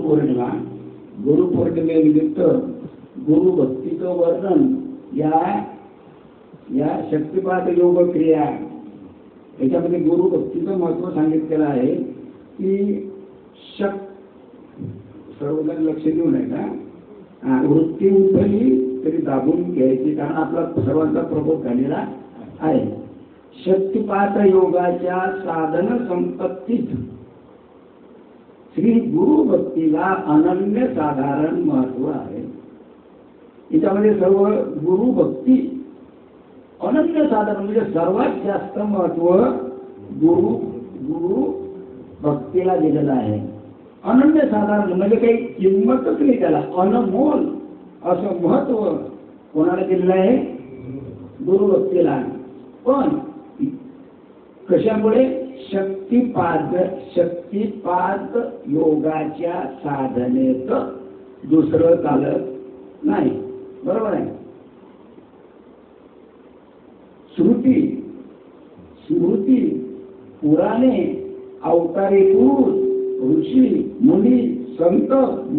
गुरुपौर्णिमा. गुरुपौर्णिमेनिमित्त गुरुभक्तीचं वर्णन या शक्तिपात योग क्रिया याच्यामध्ये गुरुभक्तीचं महत्व सांगितलेलं आहे की सर्वजण लक्ष देऊ नये का, वृत्ती उठली तरी दाबून घ्यायची, कारण आपला सर्वांचा प्रबोध झालेला आहे. शक्तिपात योगाच्या साधन संपत्तीत श्री गुरु भक्तीला अनन्य साधारण महत्व आहे. याच्यामध्ये सर्व गुरु भक्ती अनन्य साधारण म्हणजे सर्वात जास्त महत्व गुरु भक्तीला दिलेलं आहे. अनन्य साधारण म्हणजे काही किंमतच नाही त्याला, अनमोल असं महत्व कोणाला दिलेलं आहे? गुरु भक्तीला. पण कशामुळे? शक्तिपात योगाच्या साधनेत दुसरं चालत नाही. बरोबर आहे. स्मृती पुराणे अवतारी पुरुष ऋषी मुनी संत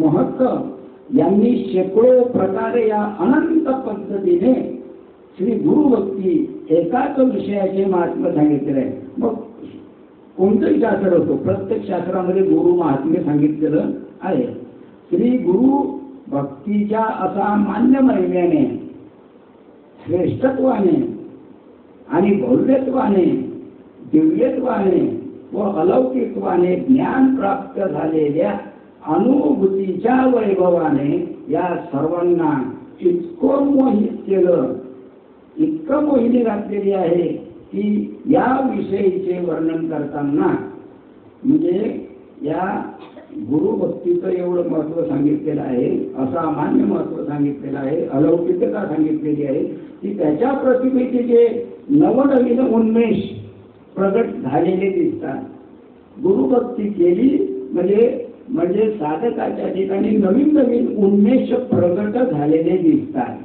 महंत यांनी शेकडो प्रकारे या अनंत पद्धतीने श्री गुरुभक्ती एकाच विषयाचे महात्म्य सांगितलेले आहे. मग कोणतंही शास्त्र होतो, प्रत्येक शास्त्रामध्ये गुरु महात्म्य सांगितलेलं आहे. श्री गुरु भक्तीच्या असामान्य महिम्याने, श्रेष्ठत्वाने आणि भव्यत्वाने, दिव्यत्वाने व अलौकिकत्वाने ज्ञान प्राप्त झालेल्या अनुभूतीच्या वैभवाने या सर्वांना इतकं मोहित केलं, इतकं मोहिनी घातलेली आहे की या विषयीचे वर्णन करताना म्हणजे या गुरुभक्तीचं एवढं महत्व सांगितलेलं आहे, असामान्य महत्व सांगितलेलं आहे, अलौकिकता सांगितलेली आहे की त्याच्या प्रतिमेचे जे नवनवीन उन्मेष प्रगट झालेले दिसतात. गुरुभक्ती केली म्हणजे साधकाच्या ठिकाणी नवीन नवीन उन्मेष प्रगट झालेले दिसतात.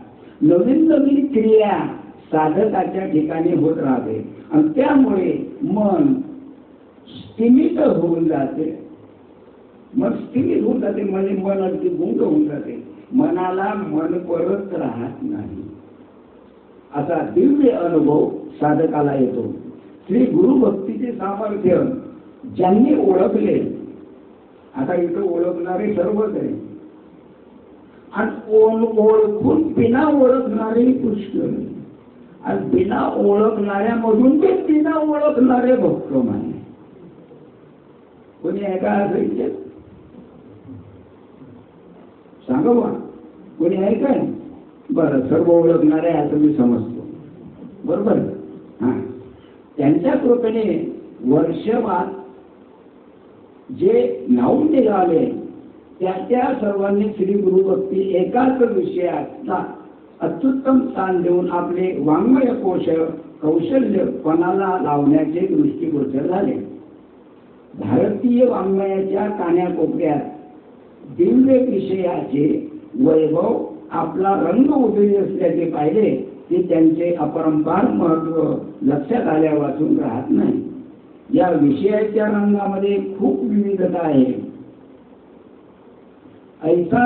नवीन नवीन क्रिया साधकाच्या ठिकाणी होत राहते आणि त्यामुळे मन स्थिमित होऊन जाते. मन स्थिमित होऊन जाते म्हणजे मन अगदी गुंग होऊन जाते. मनाला मन परत राहत नाही. असा दिव्य अनुभव साधकाला येतो. श्री गुरुभक्तीचे सामर्थ्य ज्यांनी ओळखले, आता इथं ओळखणारे सर्वच आहे आणि ओळखून बिना ओळखणारे पुष्कळ आणि बिना ओळखणाऱ्यामधून ते बिना ओळखणारे भक्त माने. कोणी आहे का असं? सांगा बा, कोणी आहे काय? बरं, सर्व ओळखणारे असं मी समजतो. बरोबर. त्यांच्या कृपेने वर्षभर जे नावून निघाले त्या सर्वांनी श्री गुरुभक्ती एकाच विषयाचा अत्युत्तम स्थान देऊन आपले वाङ्मय कौशल्य पणाला लावण्याचे दृष्टिगोचर झाले. भारतीय वाङ्मयाच्या कान्याकोपऱ्यात दिव्य विषयाचे वैभव आपला रंग उधळी असल्याचे पाहिले की त्यांचे अपरंपार महत्व लक्षात आल्यापासून राहत नाही. या विषयाच्या रंगामध्ये खूप विविधता आहे. ऐसा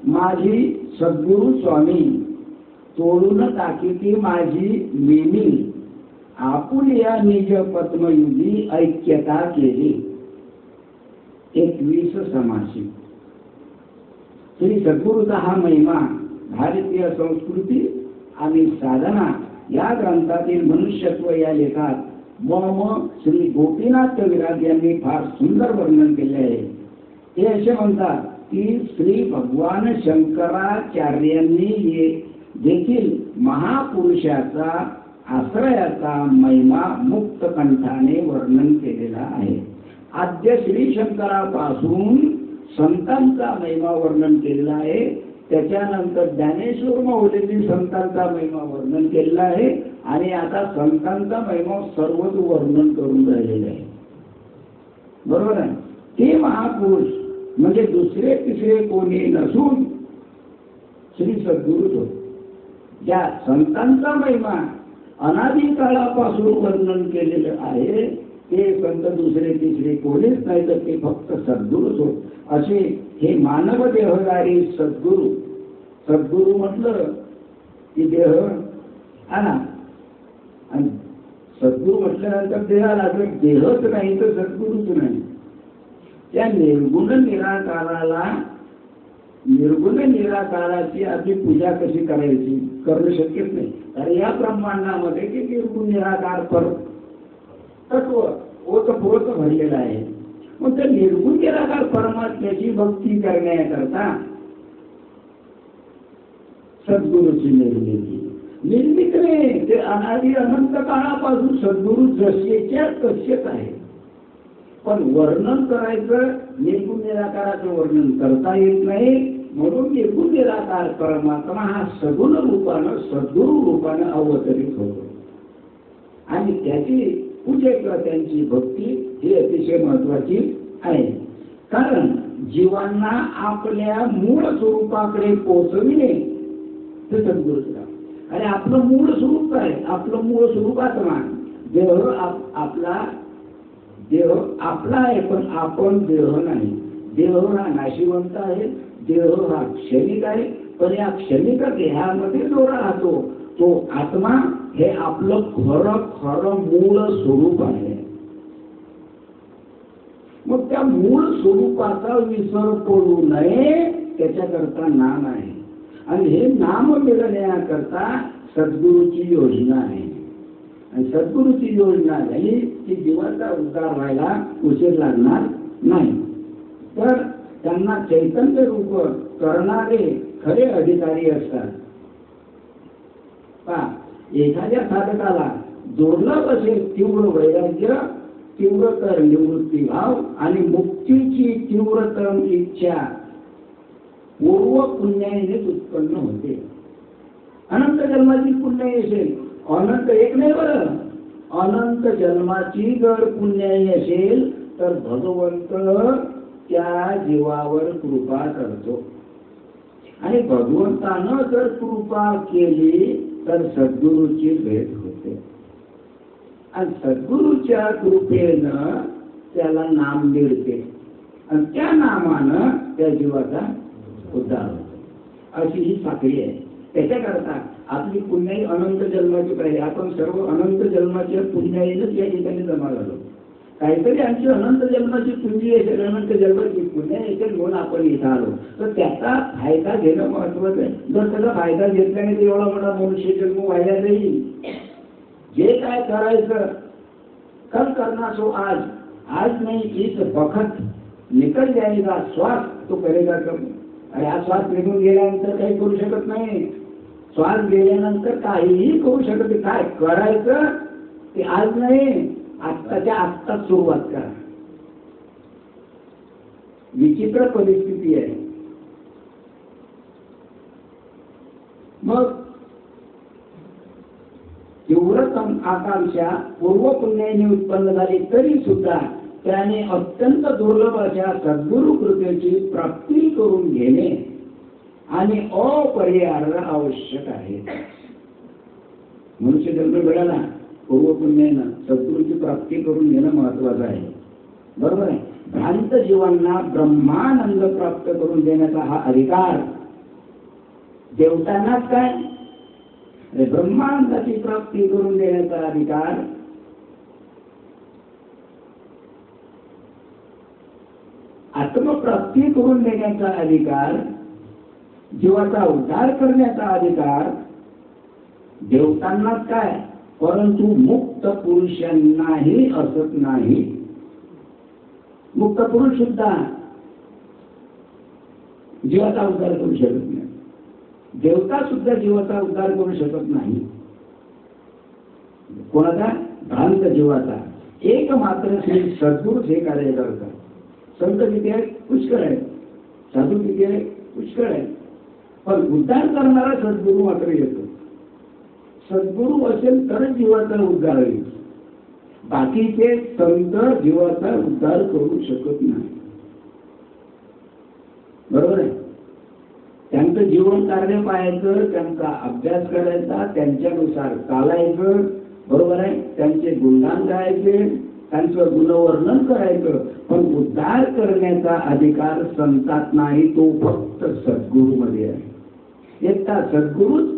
माझी सद्गुरु स्वामी तोडून टाकीती माझी मेनी आपुलिया निज पद्मयुगी ऐक्यता केली. 21 समासिक. श्री सद्गुरूचा हा महिमा भारतीय संस्कृती आणि साधना या ग्रंथातील मनुष्यत्व या लेखात श्री गोपीनाथ विराज यांनी फार सुंदर वर्णन केले आहे. ते असे म्हणतात की श्री भगवान शंकराचार्यांनी देखील महापुरुषाचा आश्रयाचा महिमा मुक्त कंठाने वर्णन केलेला आहे. आद्य श्री शंकरापासून संतांचा महिमा वर्णन केलेला आहे. त्याच्यानंतर ज्ञानेश्वर महोदयांनी संतांचा महिमा वर्णन केलेला आहे आणि आता संतांचा महिमा सर्वच वर्णन करून राहिलेला आहे. बरोबर आहे. ते महापुरुष म्हणजे दुसरे तिसरे कोणी नसून श्री सद्गुरूच होते. ज्या संतांचा महिमा अनादी काळापासून वर्णन केलेलं आहे ते संत दुसरे तिसरे कोणीच नाही, तर ते फक्त सद्गुरूच होत. असे हे मानव देहधारी सद्गुरू. सद्गुरू म्हटलं की देह आला, आणि सद्गुरू म्हटल्यानंतर देहाला देहच नाही तर सद्गुरूच नाही. त्या निर्गुण निराकाराला, निर्गुण निराकाराची आपली पूजा कशी करायची, करणं शक्यच नाही. कारण या ब्रह्मांडामध्ये ते निर्गुण निराकार पर तत्व ओतप्रोत भरलेलं आहे. मग त्या निर्गुण निराकार परमात्म्याची भक्ती करण्याकरता सद्गुरूची निर्मिती. निर्मित नाही, ते अनादि अनंत काळापासून सद्गुरू जसेच्या तसेच आहे. पण वर्णन करायचं, निर्गुण निराकाराचं वर्णन करता येत नाही. म्हणून निर्गुण निराकार परमात्मा हा सगुण रूपानं सद्गुरू रूपानं अवतरित होतो. आणि त्याची पूजा किंवा त्यांची भक्ती ही अतिशय महत्वाची आहे. कारण जीवांना आपल्या मूळ स्वरूपाकडे पोहोचविणे हे सद्गुरूच काम. आणि आपलं मूळ स्वरूप काय? आपलं मूळ स्वरूप आत्मा. देह आपला, देह आपला आहे, पण आपण देह नाही. देह हा नाशिवंत आहे, देह हा क्षणिक आहे. पण या क्षणिक देहामध्ये जो राहतो तो आत्मा हे आपलं खरं खरं मूळ स्वरूप आहे. मग त्या मूळ स्वरूपाचा विसर पडू नये त्याच्याकरता नाम आहे. आणि हे नाम मिळवण्याकरता सद्गुरूची योजना आहे. आणि सद्गुरूची योजना झाली की जीवाचा उद्धार व्हायला उशीर लागणार नाही. तर त्यांना चैतन्य रूप करणारे खरे अधिकारी असतात. एखाद्या साधकाला दुर्लभ असेल तीव्र वैराग्य, तीव्रतर निवृत्ती भाव आणि मुक्तीची तीव्रतम इच्छा पूर्व पुण्यानेच उत्पन्न होते. अनंत जन्माची पुण्य असेल, अनंत एक नाही बरं, अनंत जन्माची जर पुण्याई असेल तर भगवंत त्या जीवावर कृपा करतो. आणि भगवंतानं जर कृपा केली तर सद्गुरूची भेट होते. आणि सद्गुरूच्या कृपेनं त्याला नाम मिळते आणि त्या नामानं त्या जीवाचा उद्धार होतो. अशी ही साखळी आहे. त्याच्याकरता आपली पुण्याई अनंत जन्माची पाहिजे. आपण सर्व अनंत जन्माच्या पुण्याईनच या ठिकाणी जमा झालो. काहीतरी आमची अनंत जन्माची पुण्य असेल, अनंत जन्माची पुण्य असेल म्हणून आपण इथं आलो, तर त्याचा फायदा घेणं महत्वाचं आहे. जर त्याचा फायदा घेतल्याने ते एवढा मोठा मनुष्य जन्म व्हायला नाही. जे काय करायचं कल करना सो आज, आज नाही इस वक्त निकल जाएगा श्वास तो करेगा कब. आणि हा श्वास निघून गेल्यानंतर काही करू शकत नाही. श्वास गेल्यानंतर काहीही करू शकत नाही. काय करायचं ते आज नाही, आत्ताच्या आत्ताच सुरुवात करा. विचित्र परिस्थिती आहे. मग तीव्रतम आकांक्षा पूर्व पुण्याने उत्पन्न झाली तरी सुद्धा त्याने अत्यंत दुर्लभ अशा सद्गुरु कृपेची प्राप्ती करून घेणे आणि अपरिहार्य आवश्यक आहे. मनुष्य जन्म मिळाला पूर्व पुण्यानं सद्गुरूची प्राप्ती करून घेणं महत्वाचं आहे. बरोबर आहे. भ्रांत जीवांना ब्रह्मानंद प्राप्त करून देण्याचा हा अधिकार देवतांनाच काय, ब्रह्मानंदाची प्राप्ती करून देण्याचा अधिकार आत्मप्राप्ती करून देण्याचा अधिकार, जीवाचा उद्धार करण्याचा अधिकार देवतांनाच काय, परंतु मुक्त पुरुषांनाही असत नाही. मुक्त पुरुष सुद्धा जीवाचा उद्धार करू शकत नाही. देवता सुद्धा जीवाचा उद्धार करू शकत नाही. कोणाचा? भ्रांत जीवाचा. एक मात्र श्री सद्गुरूच हे कार्य करतात. संत किती आहेत? पुष्कळ आहेत. साधू किती आहेत? पुष्कळ आहेत. पण उद्धार करणारा सद्गुरू मात्र येतो. सद्गुरू असेल तर जीवाचा उद्धार होईल. बाकीचे संत जीवाचा उद्धार करू शकत नाही. बरोबर आहे. त्यांचं जीवन कार्य पाहायचं, त्यांचा अभ्यास करायचा, त्यांच्यानुसार चालायचं. बरोबर आहे. त्यांचे गुणगान गायचे, त्यांचं गुणवर्णन करायचं, पण उद्धार करण्याचा अधिकार संतात नाही, तो फक्त सद्गुरूमध्ये आहे. एकटा सद्गुरूच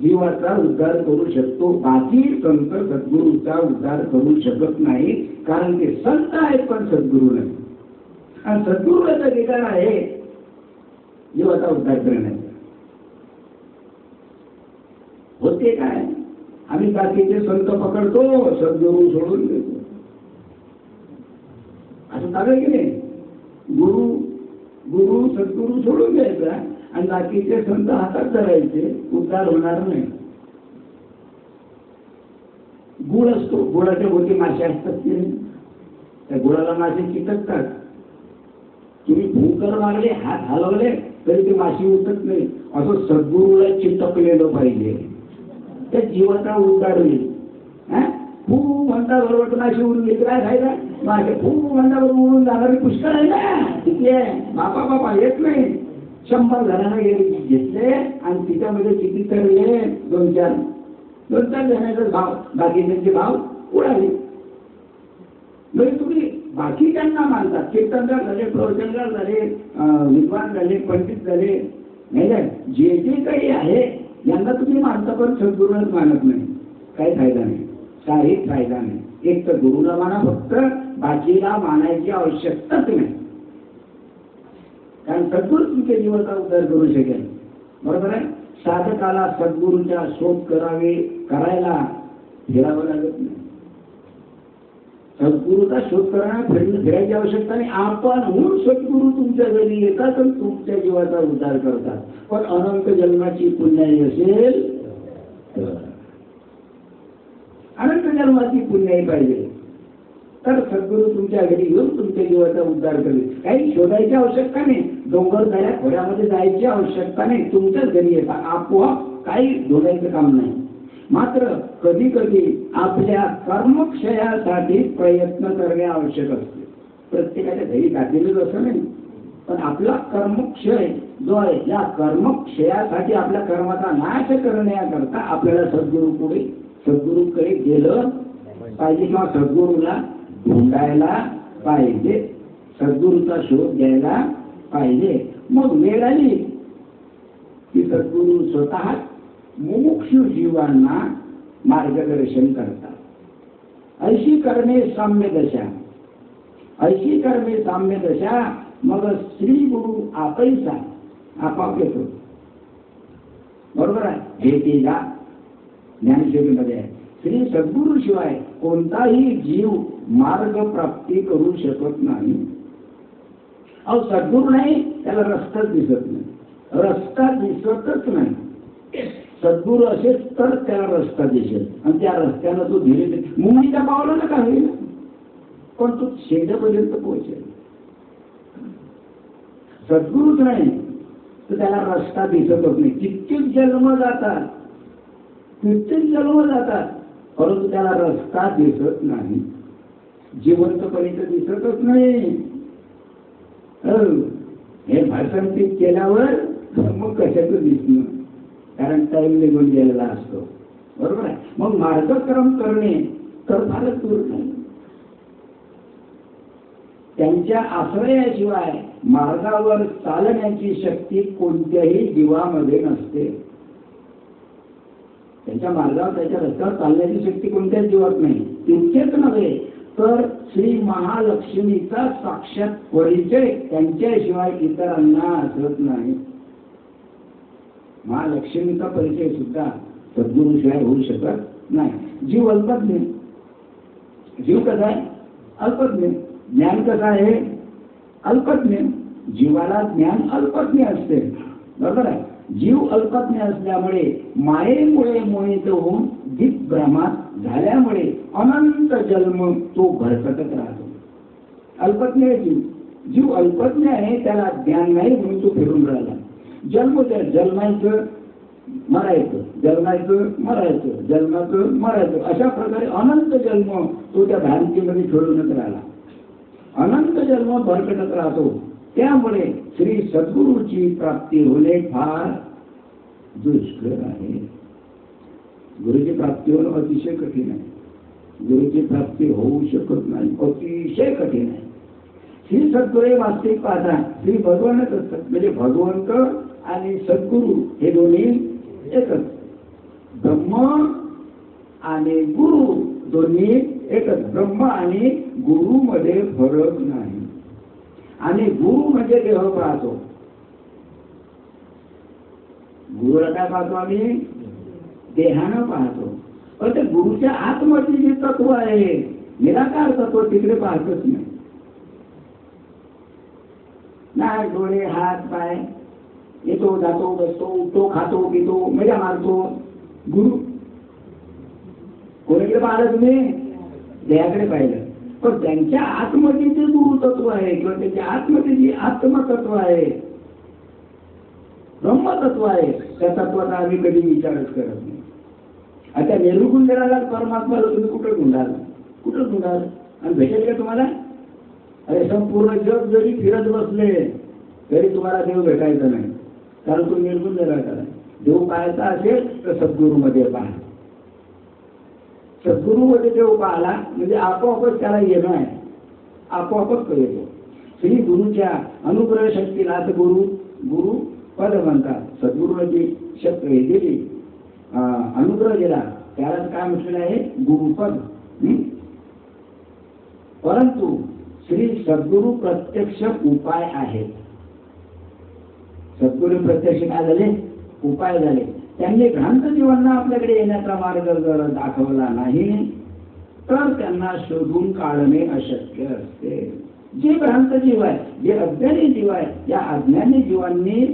जीवाचा उद्धार करू शकतो, बाकी संत सद्गुरूचा उद्धार करू शकत नाही, कारण ते संत आहेत पण सद्गुरू नाही. आणि सद्गुरूचा अधिकार आहे जीवाचा उद्धार करण्याचा. होते काय, आम्ही बाकीचे संत पकडतो, सद्गुरू सोडून देतो. असं चालेल की नाही? गुरु सद्गुरू सोडून द्यायचा आणि बाकीचे संत हातात धरायचे, उद्धार होणार नाही. गुळ असतो, गुळाच्या भोवती मासे असतात की नाही? त्या गुळाला मासे चिकटतात. तुम्ही भूकर मारले, हात हलवले तरी ते माशी उठत नाही. असं सद्गुरूला चिटकलेलं पाहिजे, त्या जीवाचा उद्धार होईल. खूप म्हणता बरोबर माशी उडून घेत काय खायला, माझे खूप म्हणता बरोबर उडून जाणारी पुष्कळ आहे ना, तिथे बापा बापा येत नाही. 100 जणांना घेतले आणि तिच्यामध्ये कितीतरी 2-4 जणांचा भाव, बाकीच्यांचे भाव उडाले. म्हणजे तुम्ही बाकीच्यांना मानतात, कीर्तनकार झाले, प्रवचनकार झाले, विद्वान झाले, पंडित झाले, नाही काय, जे जे काही आहे यांना तुम्ही मानता, पण सद्गुरूलाच मानत नाही. काही फायदा नाही, काही फायदा नाही. एक तर गुरुला माना फक्त, बाकीला मानायची आवश्यकताच नाही. कारण सद्गुरू तुमच्या जीवाचा उद्धार करू शकेल. बरोबर आहे. साधकाला सद्गुरूचा शोध करायला फिरावं लागत नाही. सद्गुरूचा शोध करायला फिरायची आवश्यकता नाही. आपणहून सद्गुरू तुमच्या घरी येतात आणि तुमच्या जीवाचा उद्धार करतात. पण अनंत जन्माची पुण्याई असेल तर, अनंत जन्माची पुण्याई पाहिजे तर सद्गुरू तुमच्या घरी येऊन तुमच्या जीवाचा उद्धार करेल. काही शोधायची आवश्यकता नाही, डोंगर दऱ्या खोऱ्यामध्ये जायची आवश्यकता नाही, तुमच्याच घरी येतात आपोआप. काही शोधायचं काम नाही. मात्र कधी कधी आपल्या कर्मक्षयासाठी प्रयत्न करणे आवश्यक असते. प्रत्येकाच्या घरी जातीलच असं नाही, पण आपला कर्मक्षय जो आहे, या कर्मक्षयासाठी आपल्या कर्माचा नाश करण्याकरता आपल्याला सद्गुरूकडे गेलं पाहिजे किंवा सद्गुरूला ढूंढायला पाहिजे, सद्गुरूचा शोध घ्यायला पाहिजे. मग वेळ आली की सद्गुरू स्वतः मुमुक्षु जीवांना मार्गदर्शन करतात. ऐशी कर्मे साम्य दशा, ऐशी कर्मे साम्य दशा. मग श्री गुरु आपैसा आपाप येतो. बरोबर आहे. हे तेजा ज्ञानशैलीमध्ये आहे. श्री सद्गुरू शिवाय कोणताही जीव मार्ग प्राप्ती करू शकत नाही. अहो सद्गुरू नाही त्याला रस्ताच दिसत नाही, रस्ता दिसतच नाही. सद्गुरू असेल तर त्याला रस्ता दिसेल आणि त्या रस्त्यानं तो धीरे धीरे मुंगीच्या पावला ना का होईल, पण तो शेंड्यापर्यंत पोहोचेल. सद्गुरूच नाही तर त्याला रस्ता दिसतच नाही. कित्येक जन्म जातात, परंतु त्याला रस्ता दिसत नाही, जिवंतपणे तर दिसतच नाही. हे भाषण केल्यावर मग कशाचं दिसणं, कारण टाइम निघून गेलेला असतो. बरोबर आहे. मग मार्गक्रम करणे तर फारच दूर नाही. त्यांच्या आश्रयाशिवाय मार्गावर चालण्याची शक्ती कोणत्याही जीवामध्ये नसते. त्यांच्या मार्गावर, त्याच्या रस्त्यावर चालण्याची शक्ती कोणत्याच जीवात नाही. तितकेच नव्हे तर श्री महालक्ष्मीचा साक्षात परिचय त्यांच्याशिवाय इतरांना असत नाही. महालक्ष्मीचा परिचय सुद्धा सद्गुरूशिवाय होऊ शकत नाही. जीव अल्पज्ञ, जीव कसा आहे? अल्पज्ञ. ज्ञान कसं आहे? अल्पज्ञ. जीवाला ज्ञान अल्पज्ञ असते. बरोबर आहे. जीव अल्पज्ञ असल्यामुळे मायेमुळे मोहित होऊन दिग्भ्रमात झाल्यामुळे अनंत जन्म तो भरकटत राहतो. अल्पज्ञ आहे जीव अल्पज्ञ आहे, त्याला ज्ञान नाही म्हणून तो फिरून राहिला. जन्मायचं मरायचं, जन्मायचं मरायचं, जन्माचं मरायचं, अशा प्रकारे अनंत जन्म तो त्या भ्रांतीमध्ये फिरूनच राहिला. अनंत जन्म भरकटत राहतो. त्यामुळे श्री सद्गुरूची प्राप्ती होणे फार दुष्कर आहे. गुरुची प्राप्ती होणं अतिशय कठीण आहे. गुरुची प्राप्ती होऊ शकत नाही, अतिशय कठीण आहे. श्री सद्गुरू वास्तविक पाहता श्री भगवानच असतात. म्हणजे भगवंत आणि सद्गुरू हे दोन्ही एकच. ब्रह्म आणि गुरु दोन्ही एकच. ब्रह्म आणि गुरु मध्ये फरक नाही. आणि गुरु म्हणजे देह पाहतो. गुरुला काय पाहतो आम्ही? देहानं पाहतो. पण ते गुरुच्या आतमध्ये जे तत्व आहे, निराकार तत्व, तिकडे पाहतच नाही. नाही डोळे हात पाय, येतो जातो बसतो उठतो खातो पितो मजा मारतो. गुरु कोणीकडे पाहिलं तुम्ही? देहाकडे पाहिलं. पण त्यांच्या आतमध्ये जे गुरु तत्व आहे किंवा त्यांच्या आतमध्ये जे आत्मतत्व आहे, ब्रह्मतत्व आहे, त्या तत्वाचा आम्ही कधी विचारच करत नाही. आता निर्गुण जगाला परमात्माला तुम्ही कुठं ढूंढाल? कुठं ढूंढाल? आणि भेटेल का तुम्हाला? अरे संपूर्ण जग जरी फिरत बसले तरी तुम्हाला देव भेटायचा नाही, कारण तो निर्गुण जगाचा आहे. देव पाहायचा असेल तर सद्गुरूमध्ये पहा. सद्गुरूमध्ये देव पाहला म्हणजे आपोआपच त्याला येणं आहे, आपोआपच तो येतो. श्री गुरुच्या अनुग्रह शक्तीला गुरु गुरु पद म्हणतात. सद्गुरूने जी शक्ती दिली, अनुग्रह दिला, त्याला काय म्हटलेलं आहे? गुरुपद. परंतु श्री सद्गुरु प्रत्यक्ष उपाय आहेत. सद्गुरू प्रत्यक्ष काय झाले? उपाय झाले. त्यांनी भ्रांत जीवांना आपल्याकडे येण्याचा मार्ग जर दाखवला नाही तर त्यांना शोधून काढणे अशक्य असते. जे भ्रांत जीव आहे, जे अज्ञानी जीव आहे, या अज्ञानी जीवांनी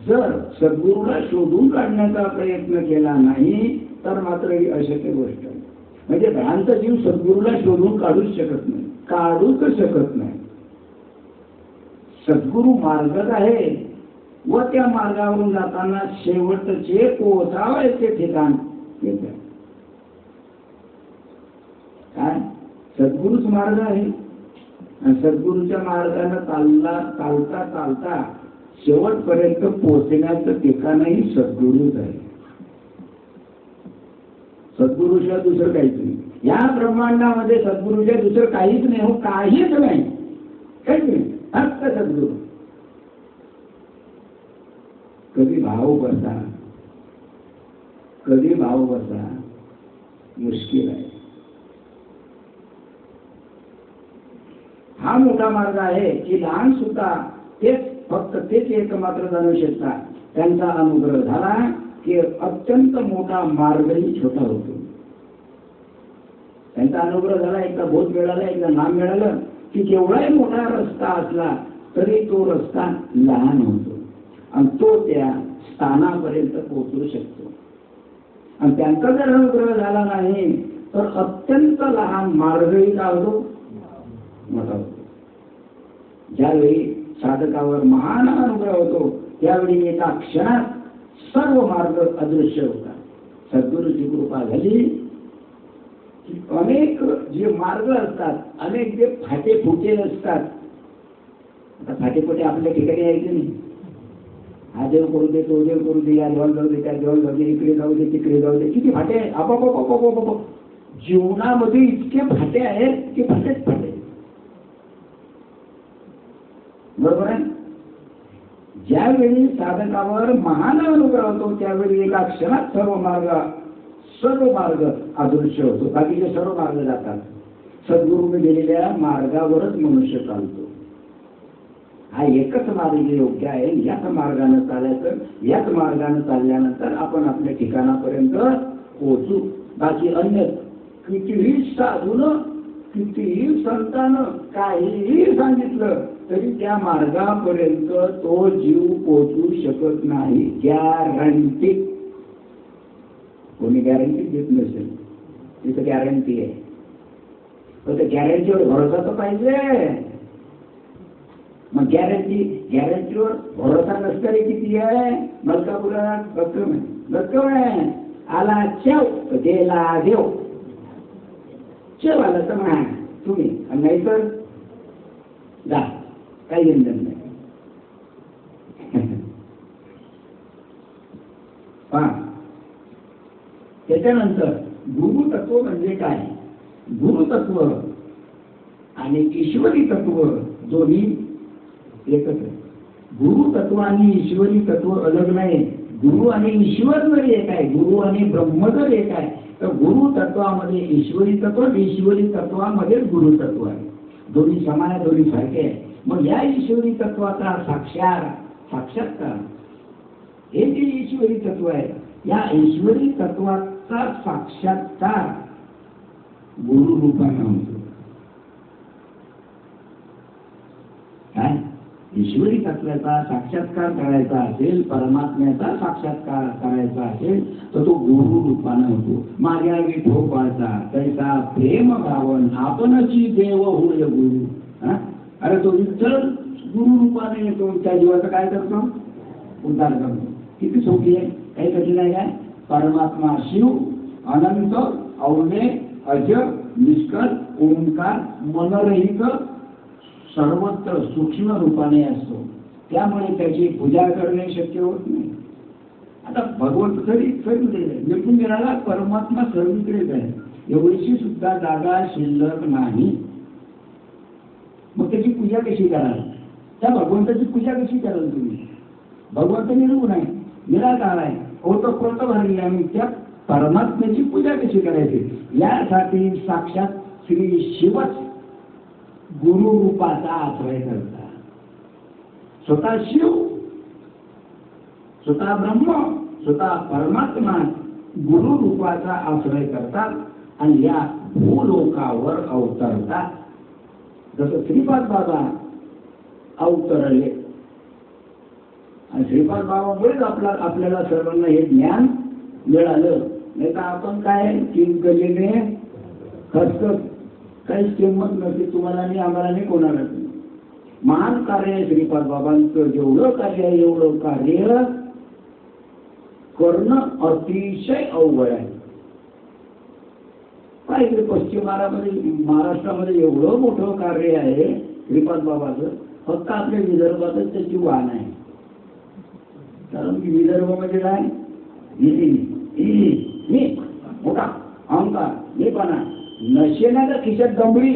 जर सद्गुरूला शोधून काढण्याचा प्रयत्न केला नाही तर मात्र ही अशक्य गोष्ट आहे. म्हणजे भ्रांत जीव सद्गुरूला शोधून काढूच शकत नाही, काढूच शकत नाही. सद्गुरू मार्गच आहे व त्या मार्गावरून जाताना शेवटचे पोहोचावायचे ठिकाण काय? सद्गुरूच मार्ग आहे. आणि सद्गुरूच्या मार्गाने चालता चालता शेवटपर्यंत पोहोचण्याचं ठिकाणही सद्गुरूच आहे. सद्गुरूशिवाय दुसरं काहीच नाही. या ब्रह्मांडामध्ये सद्गुरूशिवाय दुसरं काहीच नाही. हो, काहीच नाही, काहीच नाही, फक्त सद्गुरू. कधी भाव बसा, कधी भाव बसा, मुश्किल आहे. हा मोठा मार्ग आहे की लहान सुद्धा तेच फक्त तेच एकमात्र जाणू शकतात. त्यांचा अनुग्रह झाला की अत्यंत मोठा मार्गही छोटा होतो. त्यांचा अनुग्रह झाला, एकदा बोध मिळाला, एकदा नाम मिळालं की केवढाही मोठा रस्ता असला तरी तो रस्ता लहान होतो आणि तो त्या स्थानापर्यंत पोहोचू शकतो. आणि त्यांचा जर अनुग्रह झाला नाही तर अत्यंत लहान मार्गही काय होतो? मोठा होतो. ज्यावेळी साधकावर महान अनुग्रह होतो त्यावेळी एका क्षणात सर्व मार्ग अदृश्य होतात. सद्गुरूची कृपा झाली की अनेक जे मार्ग असतात, अनेक जे फाटे फुटे असतात. आता फाटे फुटे आपल्या ठिकाणी यायचे नाही. हा देव करू दे, तो देव करू दे, या देवाला जाऊ दे, त्या देवाला जाऊ दे, इकडे जाऊ दे, तिकडे जाऊ दे, किती फाटे आहे. आपोआप जीवनामध्ये इतके फाटे आहेत की फाटेच फाटे. बरोबर आहे. ज्यावेळी साधकावर महान अनुग्रह होतो त्यावेळी एका क्षणात सर्व मार्ग अदृश्य होतो. बाकीचे सर्व मार्ग जातात. सद्गुरूने दिलेल्या मार्गावरच मनुष्य चालतो. हा एकच मार्ग योग्य आहे. याच मार्गाने चालायचं. याच मार्गाने चालल्यानंतर आपण आपल्या ठिकाणापर्यंत पोहोचू. बाकी अन्य कितीही साधून, कितीही संतानं काहीही सांगितलं तरी त्या मार्गापर्यंत तो जीव पोहोचू शकत नाही. गॅरंटी. कोणी गॅरंटी देत नसेल, तिथं गॅरंटी आहे. पण त्या गॅरंटीवर भरोसा तर पाहिजे. मग गॅरंटीवर भरोसा नसणारी किती आहे? मलकापुरात भक्कम आहे. आला चेव गेला देव. चेव आला तर म्हणा तुम्ही, नाही तर जा, काही इंधन नाही. त्याच्यानंतर गुरु तत्व म्हणजे काय? गुरुतत्व आणि ईश्वरी तत्व दोन्ही एकच आहे. गुरुतत्व आणि ईश्वरी तत्व अलग नाही. गुरु आणि ईश्वर जर एक आहे, गुरु आणि ब्रह्म जर एक आहे, तर गुरु तत्वामध्ये ईश्वरी तत्व, ईश्वरी तत्वामध्ये गुरु तत्व आहे. दोन्ही समान आहे, दोन्ही सारखे आहे. मग या ईश्वरी तत्वाचा साक्षात्कार हे जे ईश्वरी तत्व आहे, या ईश्वरी तत्वाचा साक्षात्कार गुरु रूपाने होतो. काय ईश्वरी तत्वाचा साक्षात्कार करायचा असेल, परमात्म्याचा साक्षात्कार करायचा असेल, तर तो गुरु रूपाने होतो. माझ्या विठोबाचा त्याचा प्रेम गावन आपणची देव होय गुरु. अरे तो विठ्ठल गुरु रूपाने येतो, त्या जीवाचं काय करतो? उद्धार करतो. किती सोपी आहे, काही कठीण आहे काय? परमात्मा शिव अनंत अवघे अज निष्कळ ओंकार मनरहित सर्वत्र सूक्ष्म रूपाने असतो. त्यामुळे त्याची पूजा करणे शक्य होत नाही. आता भगवंत सर्वीकडे निपुंजनाला परमात्मा सर्वीकडेच आहे, एवढीशी सुद्धा जागा शिल्लक नाही. मग त्याची पूजा कशी कराल? त्या भगवंताची पूजा कशी कराल तुम्ही? भगवंत निर्गुण आहे, निराकार आहे, ओतप्रोत भरलेला आहे. त्या परमात्म्याची पूजा कशी करायची? यासाठी साक्षात श्री शिवच गुरु रूपाचा आश्रय करतात. स्वतः शिव, स्वतः ब्रह्म, स्वतः परमात्मा गुरु रूपाचा आश्रय करतात आणि या भूलोकावर अवतरतात. जसं श्रीपाद बाबा अवतरले आणि श्रीपाद बाबामुळेच आपल्याला सर्वांना हे ज्ञान मिळालं. नाही तर आपण काय गल्लीने खसखस काहीच किंमत नसते तुम्हाला आणि आम्हाला नाही, कोणाला. महान कार्य आहे श्रीपाद बाबांचं. जेवढं कार्य आहे एवढं कार्य करणं अतिशय अवघड आहे. पाहिजे पश्चिम महाराष्ट्रामध्ये एवढं मोठं कार्य आहे श्रीपाद बाबाचं. फक्त आपल्या विदर्भातच त्याची वाण आहे. कारण विदर्भ म्हणजे काय? मी मोठा अहंकार, मी पण नशेनाचा खिशात दमडी,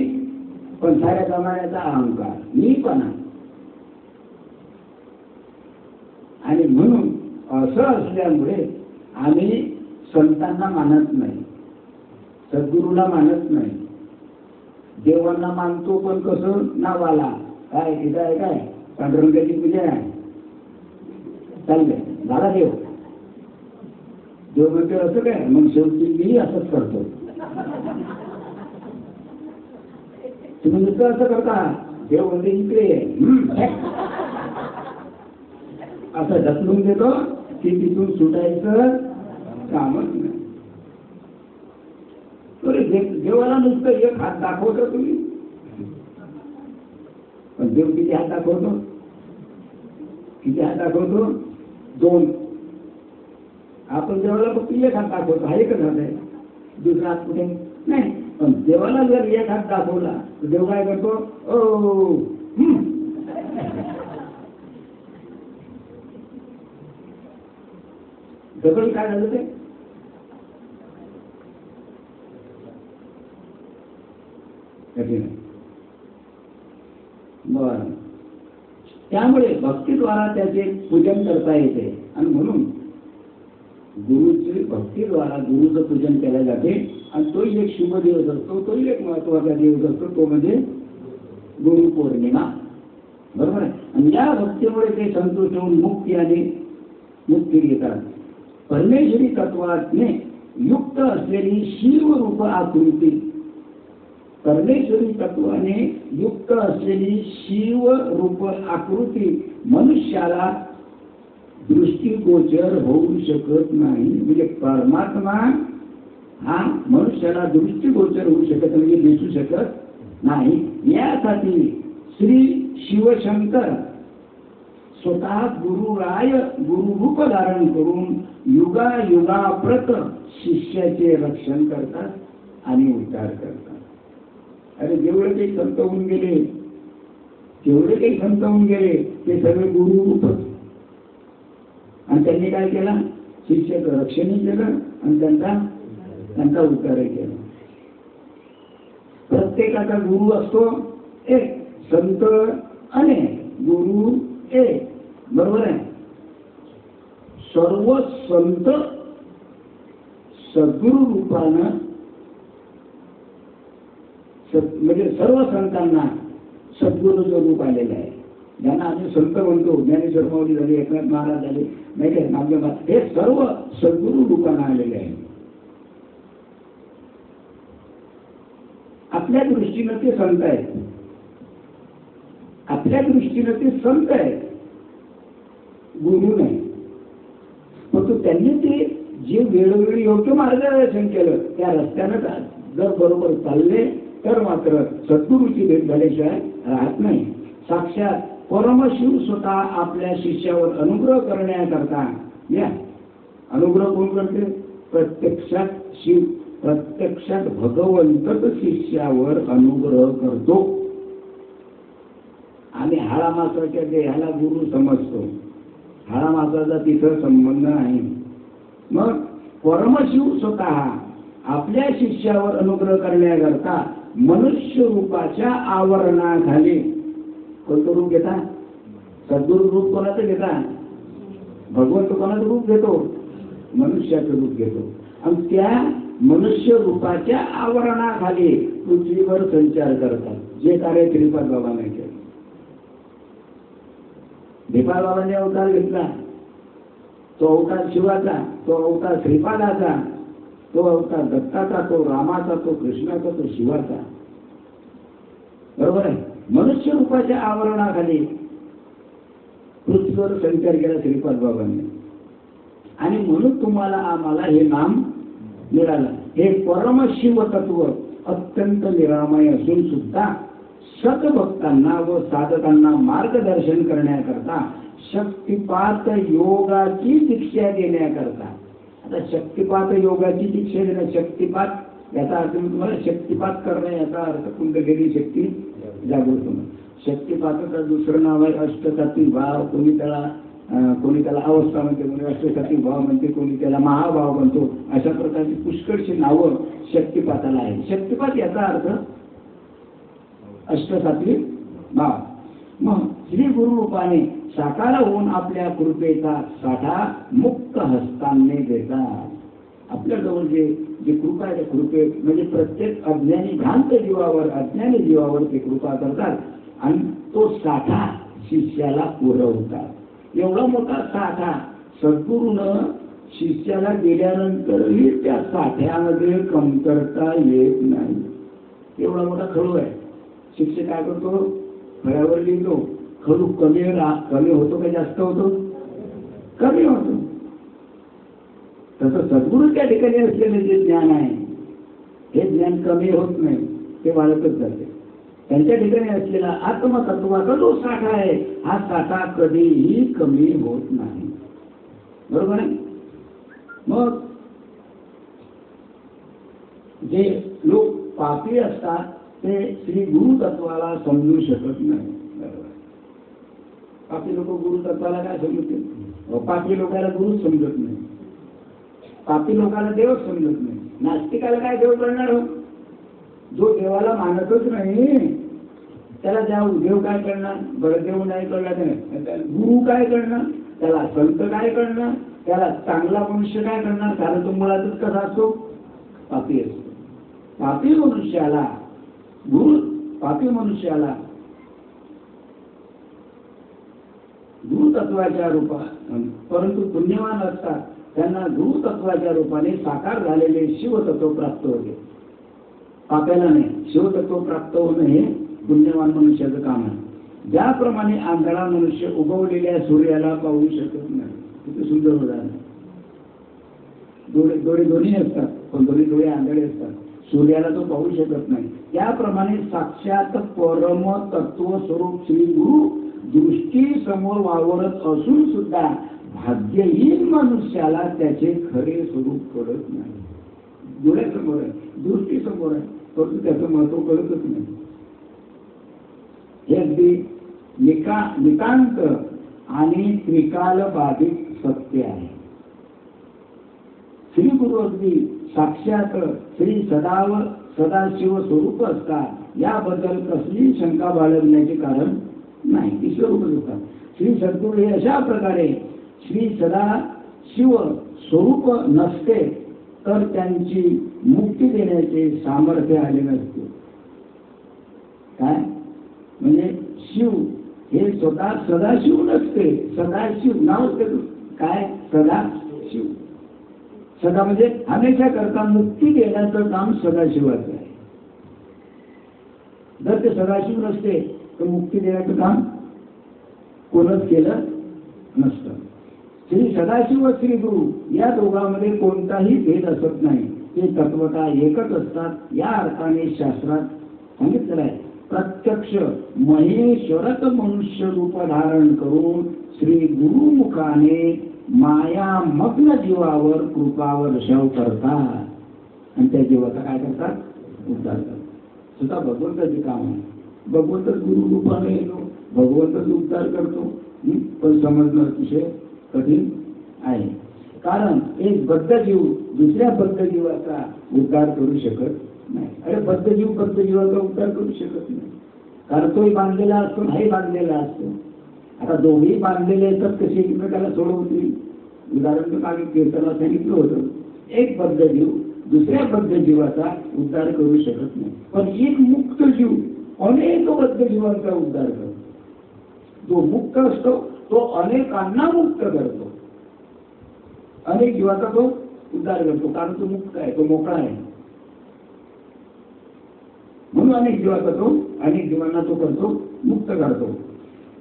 पण साऱ्या जमान्याचा अहंकार, मी पण. आणि म्हणून असं असल्यामुळे आम्ही संतांना मानत नाही, सद्गुरूला मानत नाही. देवांना मानतो पण कसं? नावाला. काय तिथं आहे काय पांडुरंगाची पूजा आहे, चाललंय झाला देव. देव म्हणते असं काय, मग शेवटी मी असंच करतो. तुम्ही नुसतं असं करता, देव म्हणजे इकडे असं ढकलून देतो की तिथून सुटायचं कामच नाही. देवाला नुसतं एक हात दाखवतो तुम्ही, पण देव किती हात दाखवतो? किती हात दाखवतो? दोन. आपण देवाला फक्त एक हात दाखवतो, हा एकच हात आहे, दुसरा हात कुठे नाही. पण देवाला जर एक हात दाखवला तर देव काय करतो? ओ डबल काय झालं ते? कठीण. बर. त्यामुळे भक्तीद्वारा त्याचे पूजन करता येते आणि म्हणून गुरुची भक्तीद्वारा गुरुचं पूजन केले जाते. आणि तोही एक शुभ दिवस असतो, तोही एक महत्वाचा दिवस असतो, तो म्हणजे गुरु पौर्णिमा. बरोबर आहे. आणि या भक्तीमुळे ते संतोष होऊन मुक्ती घेतात. परमेश्वरी तत्वाने युक्त असलेली शिवरूप आकृती, परमेश्वरी तत्वाने युक्त असलेली शिवरूप आकृती मनुष्याला दृष्टीगोचर होऊ शकत नाही. म्हणजे परमात्मा हा मनुष्याला दृष्टीगोचर होऊ शकत म्हणजे दिसू शकत नाही. यासाठी श्री शिवशंकर स्वतः गुरुराय गुरुरूप धारण करून युगायुगाप्रत शिष्याचे रक्षण करतात आणि उद्धार करतात. अरे जेवढे काही संत होऊन गेले, जेवढे काही संत होऊन गेले ते सगळे गुरुरूपच. आणि त्यांनी काय केला? शिष्याचं रक्षणही केलं आणि त्यांचा उद्धारही केला. प्रत्येकाचा गुरु असतो एक, संत अनेक, गुरु एक. बरोबर आहे. सर्व संत सद्गुरु रूपानं म्हणजे सर्व संतांना सद्गुरूचं रूप आलेलं आहे. ज्यांना आम्ही संत म्हणतो, ज्ञानेश्वर माऊली झाले, एकनाथ महाराज झाले, नाही काय नामदेव, हे सर्व सद्गुरु रूपानं आलेले आहे. आपल्या दृष्टीनं ते संत आहेत, आपल्या दृष्टीनं ते संत आहेत, गुरु नाही. परंतु त्यांनी ते जे वेळोवेळी योग्य मार्गदर्शन केलं त्या रस्त्यानं जर बरोबर चालले तर मात्र सद्गुरूची भेट झाल्याशिवाय राहत नाही. साक्षात परमशिव स्वतः आपल्या शिष्यावर अनुग्रह करण्याकरता, या अनुग्रह कोण करते? प्रत्यक्षात शिव, प्रत्यक्षात भगवंतच शिष्यावर अनुग्रह करतो. आम्ही हाडा मासाच्या देहाला गुरु समजतो, हाडा मासाचा तिथं संबंध नाही. मग परमशिव स्वतः आपल्या शिष्यावर अनुग्रह करण्याकरता मनुष्य रूपाच्या आवरणाखाली कोणतं रूप घेता? सद्गुरु रूप कोणाचं घेता? भगवंत कोणाचं रूप घेतो? मनुष्याचं रूप घेतो. आणि त्या मनुष्य रूपाच्या आवरणाखाली पृथ्वीवर संचार करतात. जे कार्य श्रीपाद बाबांनी केलं. श्रीपाद बाबांनी अवतार घेतला, तो अवतार शिवाचा, तो अवतार श्रीपादाचा, तो अवतार दत्ताचा, तो रामाचा, तो कृष्णाचा, तो शिवाचा. बरोबर आहे. मनुष्य रूपाच्या आवरणाखाली पृथ्वीवर संचार केला श्रीपाद बाबांनी. आणि म्हणून तुम्हाला आम्हाला हे नाम मिळालं. हे परमशिव तत्व अत्यंत निरामय असून सुद्धा सद्भक्तांना व साधकांना मार्गदर्शन करण्याकरता शक्तिपात योगाची दीक्षा देण्याकरता. आता शक्तिपात योगाची दीक्षा देणं, शक्तिपात याचा अर्थ मी तुम्हाला शक्तिपात करणं याचा अर्थ कुंडलिनी शक्ती जागृत होणं. शक्तिपाताचं दुसरं नाव आहे अष्टसात्विक भाव. कोणी त्याला अवस्था म्हणते, कोणी अष्टसात्विक भाव म्हणते, कोणी त्याला महाभाव म्हणतो. अशा प्रकारची पुष्कळशी नावं शक्तिपाताला आहेत. शक्तिपात याचा अर्थ अष्टसात्विक भाव. मग श्री गुरु रूपाने साकार होऊन आपल्या कृपेचा साठा मुक्त हस्तांनी देतात. आपल्याजवळ जे कृपा आहे, कृपे म्हणजे प्रत्येक अज्ञानी भ्रांत जीवावर, अज्ञानी जीवावर ते कृपा करतात आणि तो साठा शिष्याला पुरवतात. एवढा मोठा साठा सद्गुरूनं शिष्याला दिल्यानंतरही त्या साठ्यामध्ये कमतरता येत नाही. एवढा मोठा खडू आहे. शिष्य काय करतो? फळ्यावर लिहितो. खडू कमी होतो का जास्त होतो? कमी होतो. तसं सद्गुरूच्या ठिकाणी असलेले जे ज्ञान आहे हे ज्ञान कमी होत नाही, ते वाढतच जाते. त्यांच्या ठिकाणी असलेला आत्मतत्वाचा जो साठा आहे हा साठा कधीही कमी होत नाही. बरोबर आहे. मग जे लोक पापी असतात ते श्री गुरु तत्वाला समजू शकत नाही. पापी लोक गुरु तत्वाला काय समजतील? पापी लोकांना गुरु समजत नाही, पापी लोकांना देव समजत नाही. नास्तिकाला काय देव कळणार हो? जो देवाला मानतच नाही त्याला देव काय करणार? बरं, देव नाही कळला तर गुरु काय करणार? त्याला संत काय करणार? त्याला चांगला मनुष्य काय करणार? कारण तो मुळातच कसा असतो? पापी असतो. पापी मनुष्याला गुरु तत्वाच्या रूपात, परंतु पुण्यवान असतात त्यांना गुरु तत्वाच्या रूपाने साकार झालेले शिवतत्व प्राप्त होते. पाप्याला नाही, शिवतत्व प्राप्त होणं हे पुण्यवान मनुष्याचं काम आहे. ज्याप्रमाणे आंधळा मनुष्य उगवलेल्या सूर्याला पाहू शकत नाही. किती सुंदर उदाहरण. डोळे दोन्ही असतात पण दोन्ही डोळे आंधळे असतात. सूर्याला तो पाहू शकत नाही. त्याप्रमाणे साक्षात परम तत्व स्वरूप श्री गुरु दृष्टी समोर वावरत असून सुद्धा भाग्यहीन मनुष्याला त्याचे खरे स्वरूप कळत नाही. डोळ्यासमोर आहे, दृष्टी समोर आहे, परंतु त्याचं महत्व कळतच नाही. हे अगदी नितांत आणि त्रिकाल बाधित सत्य आहे. श्री गुरु अगदी साक्षात श्री सदाशिव स्वरूप असतात, याबद्दल कसली शंका बाळगण्याचे कारण नाही. ती स्वरूपच असतात. श्री सद्गुरू हे अशा प्रकारे श्री सदाशिव स्वरूप नसते तर त्यांची मुक्ती देण्याचे सामर्थ्य आले नसते. काय म्हणजे शिव हे स्वतः सदाशिव नसते. सदाशिव नाव काय? सदाशिव. सदा म्हणजे हमेशा करता मुक्ती देण्याचं काम सदाशिवाचं आहे. जर ते सदाशिव नसते तर मुक्ती देण्याचं काम कोणच केलं नसतं. श्री सदाशिव व श्री गुरु या दोघांमध्ये कोणताही भेद असत नाही. ते तत्वता एकच असतात. या अर्थाने शास्त्रात सांगितलेलं आहे, प्रत्यक्ष महेश्वरच मनुष्य रूप धारण करून श्री गुरुमुखाने माया मग्न जीवावर कृपा वर्षाव करतात आणि त्या जीवाचा काय करतात? उद्धार करतात. सुद्धा भगवंताचे काम आहे. भगवंत गुरु रूपाने येतो, भगवंतच उद्धार करतो. पण समजणं अतिशय कठीण आहे. कारण एक बद्ध जीव दुसऱ्या बद्ध जीवाचा उद्धार करू शकत नाही. अरे बद्ध जीव बद्ध जीवाचा उद्धार करू शकत नाही, कारण तोही बांधलेला असतो, नाही बांधलेला असतो. आता दोघेही बांधलेले असतात, कसे एकमेकाला सोडवतील? उदाहरण मागे कीर्तनाला सांगितलं होतं, एक बद्ध जीव दुसऱ्या बद्ध जीवाचा उद्धार करू शकत नाही. पण एक मुक्त जीव अनेक बद्ध जीवांचा उद्धार करतो. जो मुक्त असतो तो अनेकांना मुक्त करतो. अनेक जीवाचा तो उद्धार करतो, कारण तो मुक्त आहे, तो मोकळा आहे. म्हणून अनेक जीवाचा तो अनेक जीवांना तो करतो, मुक्त करतो.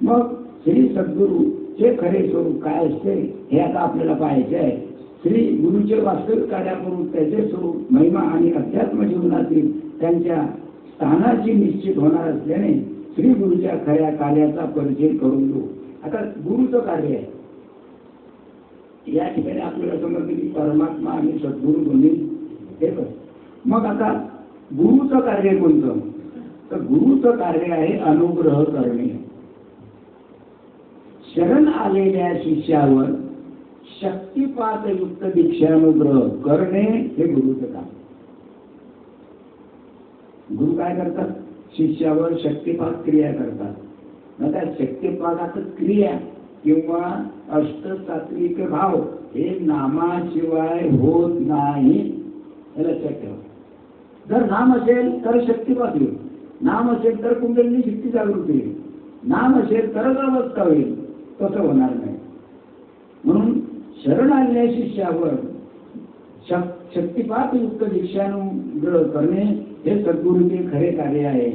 मग श्री सद्गुरूचे खरे स्वरूप काय असते हे आता आपल्याला पाहायचे आहे. श्री गुरुचे वास्तविक कार्याकरून त्याचे स्वरूप, महिमा आणि अध्यात्म जीवनातील त्यांच्या स्थानाची निश्चित होणार असल्याने श्री गुरुच्या खऱ्या कार्याचा परिचय करून देऊ. आता गुरुचं कार्य आहे. या ठिकाणी आपल्याला समजते की परमात्मा आणि सद्गुरू दोन्ही एकच. मग आता गुरुचं कार्य कोणतं? तर गुरुचं कार्य आहे अनुग्रह करणे. शरण आलेल्या शिष्यावर शक्तिपातयुक्त दीक्षानुग्रह करणे हे गुरुचं काम. गुरु काय करतात? शिष्यावर शक्तिपात क्रिया करतात. त्या शक्तिपाताच क्रिया किंवा अष्टसात्विक भाव हे नामाशिवाय होत नाही, हे लक्षात ठेवा. जर नाम असेल तर शक्तिपात होईल, नाम असेल तर कुंडलिनी शक्ती जागृत होईल, नाम असेल तरच अवस्था होईल. तसं होणार नाही. म्हणून शरण आलेल्या शिष्यावर शक्तिपातयुक्त दीक्षानुग्रह करणे हे सद्गुरूचे खरे कार्य आहे.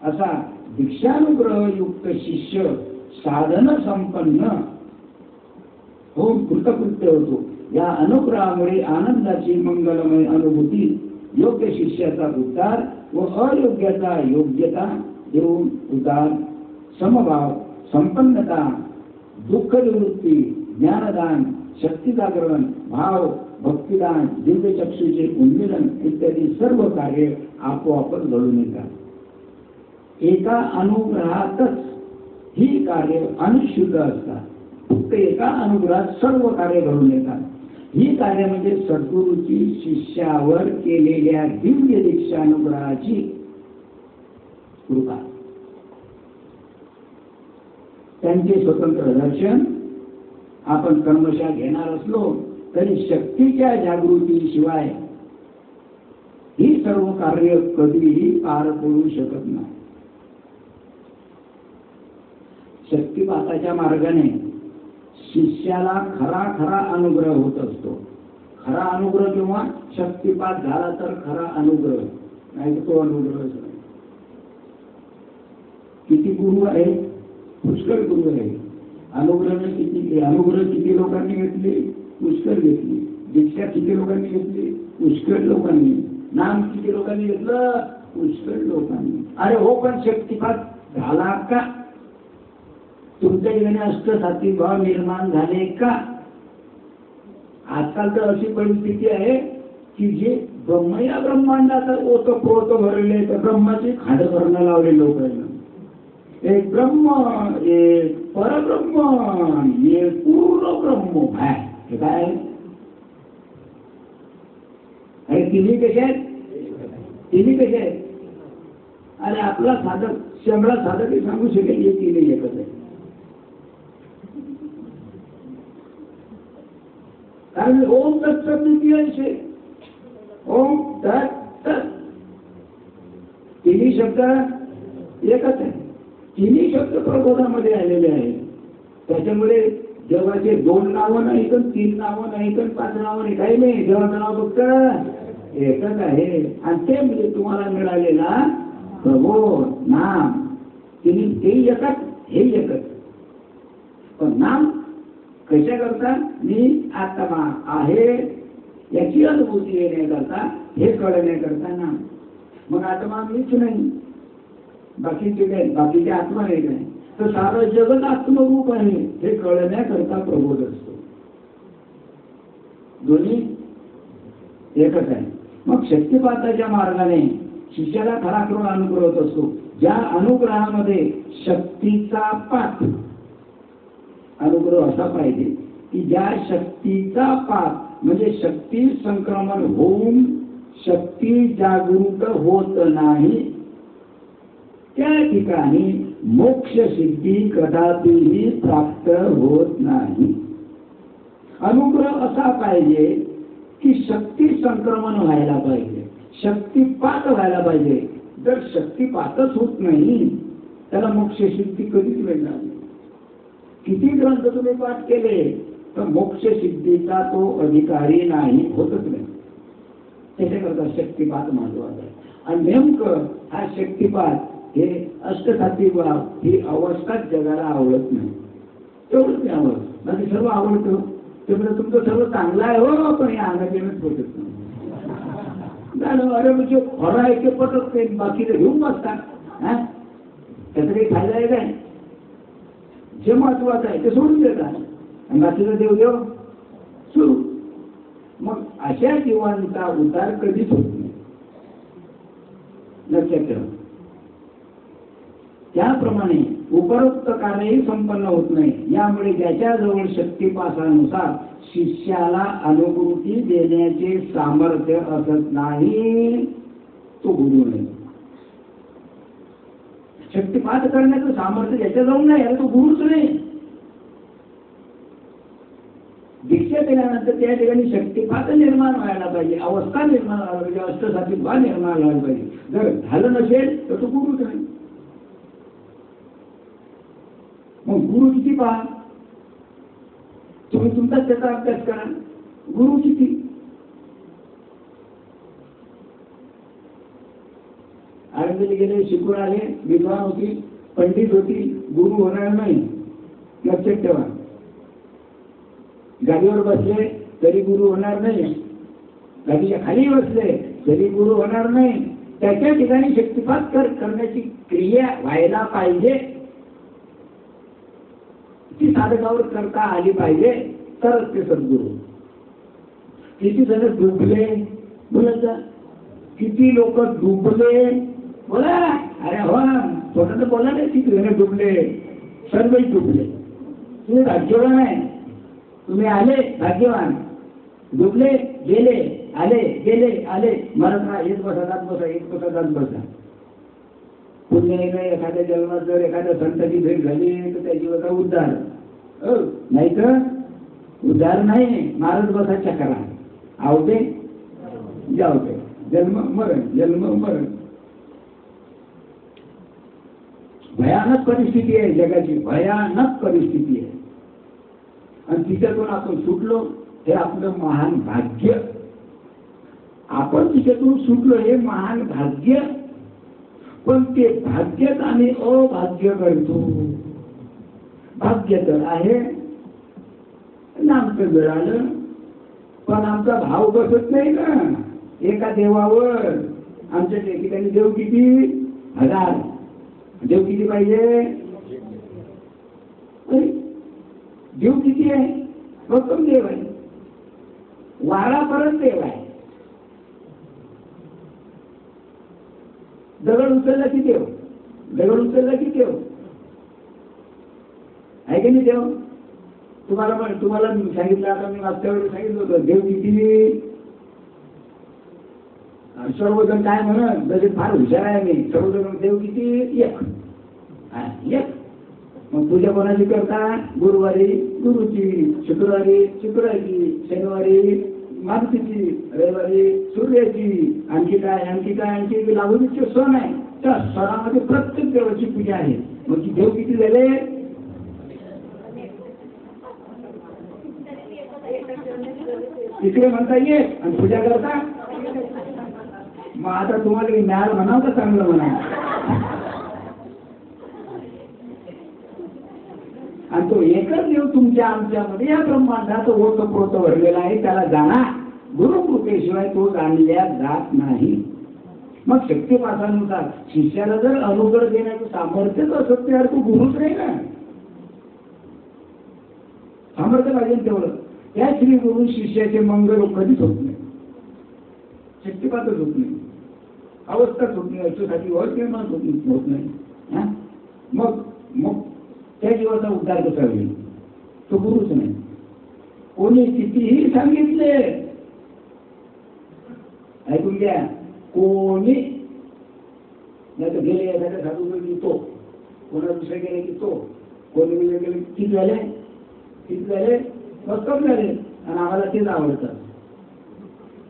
असा दीक्षानुग्रह युक्त शिष्य साधन संपन्न होऊन कृतकृत्य होतो. या अनुग्रहामुळे आनंदाची मंगलमय अनुभूती, योग्य शिष्याचा उद्धार व अयोग्याचा योग्यता देऊन उद्धार, समभाव, संपन्नता, दुःख निवृत्ती, ज्ञानदान, शक्ती जागरण, भाव, भक्तिदान, दिव्य चक्षुचे उन्मिलन इत्यादी सर्व कार्य आपोआपच घडून येतात. एका अनुग्रहातच ही कार्य अनुशुद्ध असतात. फक्त एका अनुग्रहात सर्व कार्य घडून येतात. ही कार्य म्हणजे सद्गुरूची शिष्यावर केलेल्या दिव्य दीक्षानुग्रहाची कृपा. त्यांचे स्वतंत्र दर्शन आपण कर्मशः घेणार असलो तरी शक्तीच्या जागृतीशिवाय ही सर्व कार्य कधीही पार पडू शकत नाही. शक्तिपाताच्या मार्गाने शिष्याला खरा खरा अनुग्रह होत असतो. खरा अनुग्रह किंवा शक्तिपात झाला तर खरा अनुग्रह, नाही तो अनुग्रह नाही. किती गुरु आहे? पुष्कळ गुरु आहे. अनुग्रह किती? अनुग्रह किती लोकांनी घेतले? पुष्कळ घेतली. दीक्षा किती लोकांनी घेतली? पुष्कळ लोकांनी. नाम किती लोकांनी घेतलं? पुष्कळ लोकांनी. अरे हो, पण शक्तिपात झाला का? तुमच्या ठिकाणी अष्टसात्विक भाव निर्माण झाले का? आजकाल तर अशी परिस्थिती आहे की जे ब्रह्मया ब्रह्मांडाचा ओतप्रोत भरले तर ब्रह्माचे खाड भरणं लावले लोक आहे. एक ब्रह्म, एक परब्रह्म, एक पूर्ण ब्रह्म. हे काय? तिन्ही कसे आहेत? तिन्ही कसे आहेत? आणि आपला साधक शंभरा साधक सांगू शकेल हे तिन्ही एकच आहे. कारण ओम तत्सत ओम तत्सत तिन्ही शब्द एकच आहे. तिन्ही शब्द प्रबोधामध्ये आलेले आहेत. त्याच्यामुळे देवाचे 2 नावं नाही तर 3 नावं नाही तर 5 नावं नाही, काही नाही. देवाचं नाव फक्त एकच आहे. आणि ते म्हणजे तुम्हाला मिळालेला प्रबोध नाम तिन्ही ते एकच, हे एकच. पण नाम कशा करता? मी आत्मा आहे याची अनुभूती येण्याकरता, हे कळण्याकरता नाम. मग आत्मा मीच नाही, बाकीचे काय, बाकीचे आत्मा नाही काय, तर सारं जगत आत्मरूप आहे हे कळण्याकरता प्रबोध असतो. दोन्ही एकच आहे. मग शक्तिपाताच्या मार्गाने शिष्याला खरा करून अनुग्रह होत असतो. ज्या अनुग्रहामध्ये शक्तीचा पात, अनुग्रह असा पाहिजे की ज्या शक्तीचा पात म्हणजे शक्ती संक्रमण होऊन शक्ती जागृत होत नाही, त्या ठिकाणी मोक्ष सिद्धी कदापिही प्राप्त होत नाही. अनुग्रह असा पाहिजे की शक्ती संक्रमण व्हायला पाहिजे, शक्तिपात व्हायला पाहिजे. जर शक्तिपातच होत नाही त्याला मोक्ष सिद्धी कधीच मिळणार नाही. किती ग्रंथ तुम्ही पाठ केले तर मोक्ष सिद्धीचा तो अधिकारी नाही, होतच नाही. त्याच्याकरता शक्तिपात महत्वाचा आहे. आणि नेमकं हा शक्तिपात हे अष्टसात्विक भाव ही अवस्थाच जगाला आवडत नाही. तेवढंच नाही आवडत, बाकी सर्व आवडतं. त्यामुळे तुमचं सर्व चांगलं आहे हो, पण हे अंगात येणंच पटत नाही. अरे म्हणजे खरं आहे ते पटत नाही, बाकी ते घेऊन बसतात. त्याचा काही फायदा आहे काय? जे महत्वाचं आहे ते सोडून देतात आणि बाकीचं देव देव सुरू. मग अशा जीवांचा उतार कधीच होत नाही, लक्षात ठेवा. त्याप्रमाणे उपरोक्त कार्यही संपन्न होत नाही. यामुळे ज्याच्याजवळ शक्तिपासानुसार शिष्याला अनुभूती देण्याचे सामर्थ्य असत नाही तो गुरु नाही. शक्तिपात करण्याचं सामर्थ्य ज्याच्याजवळ नाही अरे तो गुरुच नाही. दीक्षा दिल्यानंतर त्या ठिकाणी शक्तिपात निर्माण व्हायला पाहिजे, अवस्था निर्माण व्हायला पाहिजे, अष्टसात्विक भाव निर्माण व्हायला पाहिजे. जर झालं नसेल तर तो गुरुच नाही. मग गुरु किती पहा, तुम्ही तुमचाच त्याचा अभ्यास करा. गुरु किती? आरंभीला गेले, शिकून आले, विद्वान होती, पंडित होती, गुरु होणार नाही, लक्षात ठेवा. गाडीवर बसले तरी गुरु होणार नाही, गाडीच्या खाली बसले तरी गुरु होणार नाही. त्याच्या ठिकाणी शक्तिपात करण्याची क्रिया व्हायला पाहिजे, ती साधकावर करता आली पाहिजे, तरच ते सद्गुरू. किती जण डुबले बोलायचं, किती लोक डुबले बोला. अरे हो स्वतः बोला नाही, किती जण डुबले, सर्वही डुबले. तुम्ही भाग्यवान आहे, तुम्ही आले भाग्यवान, डुबले गेले, आले गेले, आले मरत राहा. एक बसा दात बसा, एक बसा दात बसा. पुण्याने एखाद्या जन्मात जर एखाद्या संताची भेट झाली तर त्या जीवाचा उद्धार, नाही तर उद्धार नाही. मारत बसा चक्रा, आवते जावते, जन्म मरण, जन्म मरण. भयानक परिस्थिती आहे जगाची, भयानक परिस्थिती आहे. आणि तिच्यातून आपण सुटलो हे आपलं महान भाग्य. आपण तिच्यातून सुटलो हे महान भाग्य. पण ते भाग्यच आम्ही अभाग्य करतो. भाग्य तर आहे, नामचं मिळालं, पण आमचा भाव बसत नाही ना एका देवावर. आमच्या ठिकाणी देव किती? 1000. देव किती पाहिजे? देव किती आहे? भक्कम देव आहे, वारापर्यंत देव आहे. दगड उचलला की देव, दगड उचलला की देव आहे की नाही? देव तुम्हाला सांगितलं, आता मी मागच्या वेळी सांगितलं होतं, देव किती? सर्वजण काय म्हणत, जसे फार हुशार आहे मी, सर्वजण देव किती, एक. एक. मग पूजा कोणाची करता, गुरुवारी गुरुची, शुक्रवारी शुक्राची, शनिवारी मारुतीची, रविवारी सूर्याची, आणखी काय आणखी काय आणखी लागोदीचे सण आहे, त्या सणामध्ये प्रत्येक देवाची पूजा आहे. मग देव किती झाले, तिकडे म्हणता येत आणि पूजा करता. मग आता तुम्हाला ज्ञान म्हणावं का चांगलं म्हणा, आणि तो एकच देव तुमच्या आमच्यामध्ये या ब्रह्मांडात ओतप्रोत भरलेला आहे, त्याला जाणा. गुरुकृपेशिवाय तो जाणल्या जात नाही. मग शक्तिपाठानुसार शिष्याला जर अनुग्रह देण्याचं सामर्थ्यच असत तर तो गुरुच नाही ना, सामर्थ्य पाहिजे तेवढं. त्या श्री गुरु शिष्याचे मंगल कधीच होत नाही, शक्तिपातच होत नाही, अवस्थाच होत नाही, याच्यासाठी होत नाही. मग मग त्या जीवाचा उद्धार कसा होईल, तो गुरुच नाही. कोणी कितीही सांगितले, ऐकून घ्या, कोणी नाही तर गेले एखाद्या साधू की तो, कोणा दुसरे गेले की तो, कोणी गेले किती झाले, किती झाले, मग कमी झाले, आणि आम्हाला तेच आवडतात.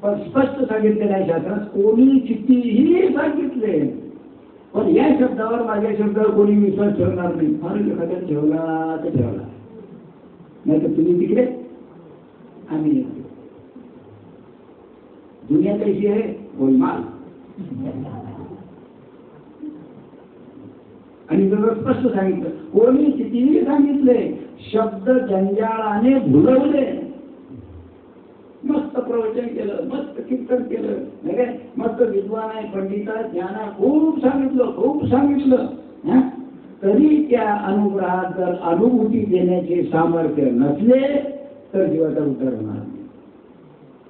पण स्पष्ट सांगितले नाही शास्त्रात, कोणी कितीही सांगितले, पण या शब्दावर माझ्या शब्दावर कोणी विश्वास ठेवणार नाही. फार एखाद्याने ठेवला तर ठेवला, नाही तर तुम्ही तिकडे आम्ही येतो. दुनिया कशी आहे, गोलमाल. आणि जर स्पष्ट सांगितलं, कोणी कितीही सांगितले, शब्द जंजाळाने भुलवले, मस्त प्रवचन केलं, मस्त कीर्तन केलं, नाही काय, मस्त विद्वान आहे, पंडित आहे, ज्ञान आहे, खूप सांगितलं खूप सांगितलं, तरी त्या अनुग्रहात जर अनुभूती देण्याचे सामर्थ्य नसले तर जीवाचा उद्धार होणार नाही.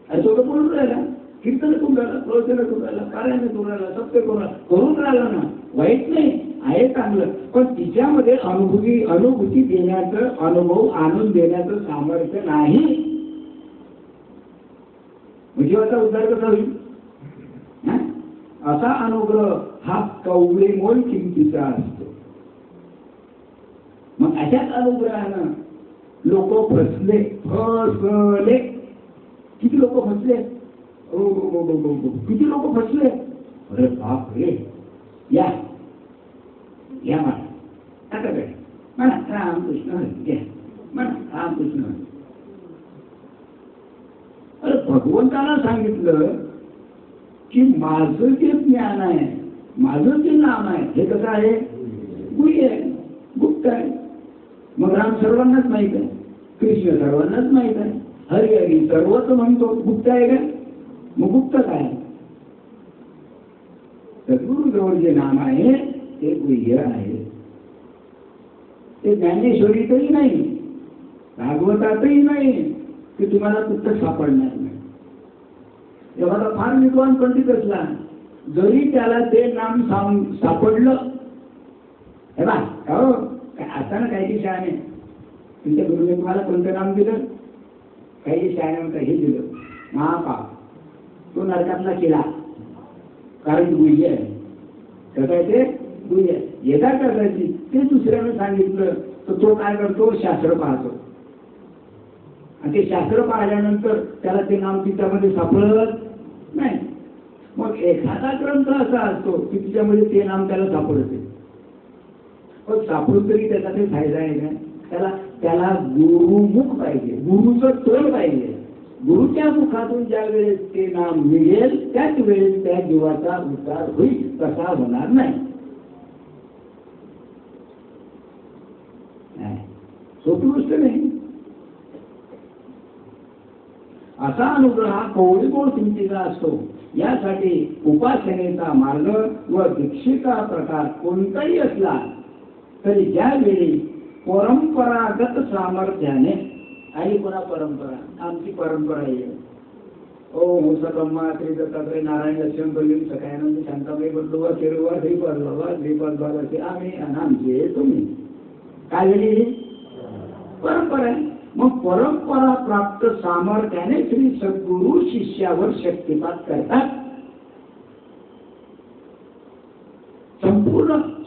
आणि तो बोलून राहिला, कीर्तन करून राहिला, प्रवचन करून राहिला, कार्याने करून राहिला, सत्य करून राहिला ना, वाईट नाही आहे, चांगलं. पण तिच्यामध्ये अनुभूती देण्याचं, अनुभव आणून देण्याचं सामर्थ्य नाही. जीवाचा उद्धार कसा होईल, असा अनुग्रह हा कवडीमोल किमतीचा असतो. मग अशाच अनुग्रहानं लोक फसले, किती लोक फसले, किती लोक फसले, अरे बाप रे. या या म्हणा म्हणा रामकृष्ण घ्या, म्हणा रामकृष्ण. अरे भगवंताला सांगितलं की माझं जे ज्ञान आहे, माझं जे नाम आहे, हे कसं आहे, गुह्य आहे, गुप्त आहे. मग राम सर्वांनाच माहित आहे, कृष्ण सर्वांनाच माहित आहे, हरी हरी सर्वच म्हणतो, गुप्त आहे का, मग गुप्त काय. सद्गुरूजवळ जे नाम आहे ते गुह्य आहे, ते ज्ञानेश्वरीतही नाही, भागवतातही नाही, की तुम्हाला पुस्तक सापडणार नाही. एखादा फार विद्वान पंडित असला, जरी त्याला ते नाम सापडलं, हे बा हो असताना काही शहाणे, तुमच्या गुरुने तुम्हाला कोणतं नाम दिलं, काही शहाणे म्हणता हे दिलं, महापाप, तो नरकातला केला, कारण गुह्य आहे. कसं आहे ते गुह्य, येता करायची ते दुसऱ्याने सांगितलं तर तो काय करतो, शास्त्र पाहतो, आणि ते शास्त्र पाहिल्यानंतर त्याला ते नाम तिच्यामध्ये सापडत नाही. मग एखादा ग्रंथ असा असतो की तिच्यामध्ये ते नाम त्याला सापडते, पण सापडून तरी त्याचा काही फायदा आहे का, त्याला गुरुमुख पाहिजे, गुरुचं तोल पाहिजे. गुरुच्या मुखातून ज्या वेळेस ते नाम मिळेल त्याच वेळेस त्या जीवाचा उद्धार होईल, तसा होणार नाही. सोपी गोष्ट नाही. असा अनुग्रह हा कवडीमोल किमतीचा असतो. यासाठी उपासनेचा मार्ग व दीक्षेचा प्रकार कोणताही असला तरी ज्यावेळी परंपरागत सामर्थ्याने, आणि कोणा परंपरा, आमची परंपरा आहे, ओम ब्रह्मा श्री दत्तात्रय नारायण लक्ष्मण बलिन सकाळानंद शांताबाई बदलवा शिरवा श्रीपाद बाबा श्रीपाद बाबा असे आम्ही आणि आमचे तुम्ही, काय झाली परंपरा आहे. मग परंपरा प्राप्त सामर्थ्याने श्री सद्गुरु शिष्यावर शक्तिपात करतात.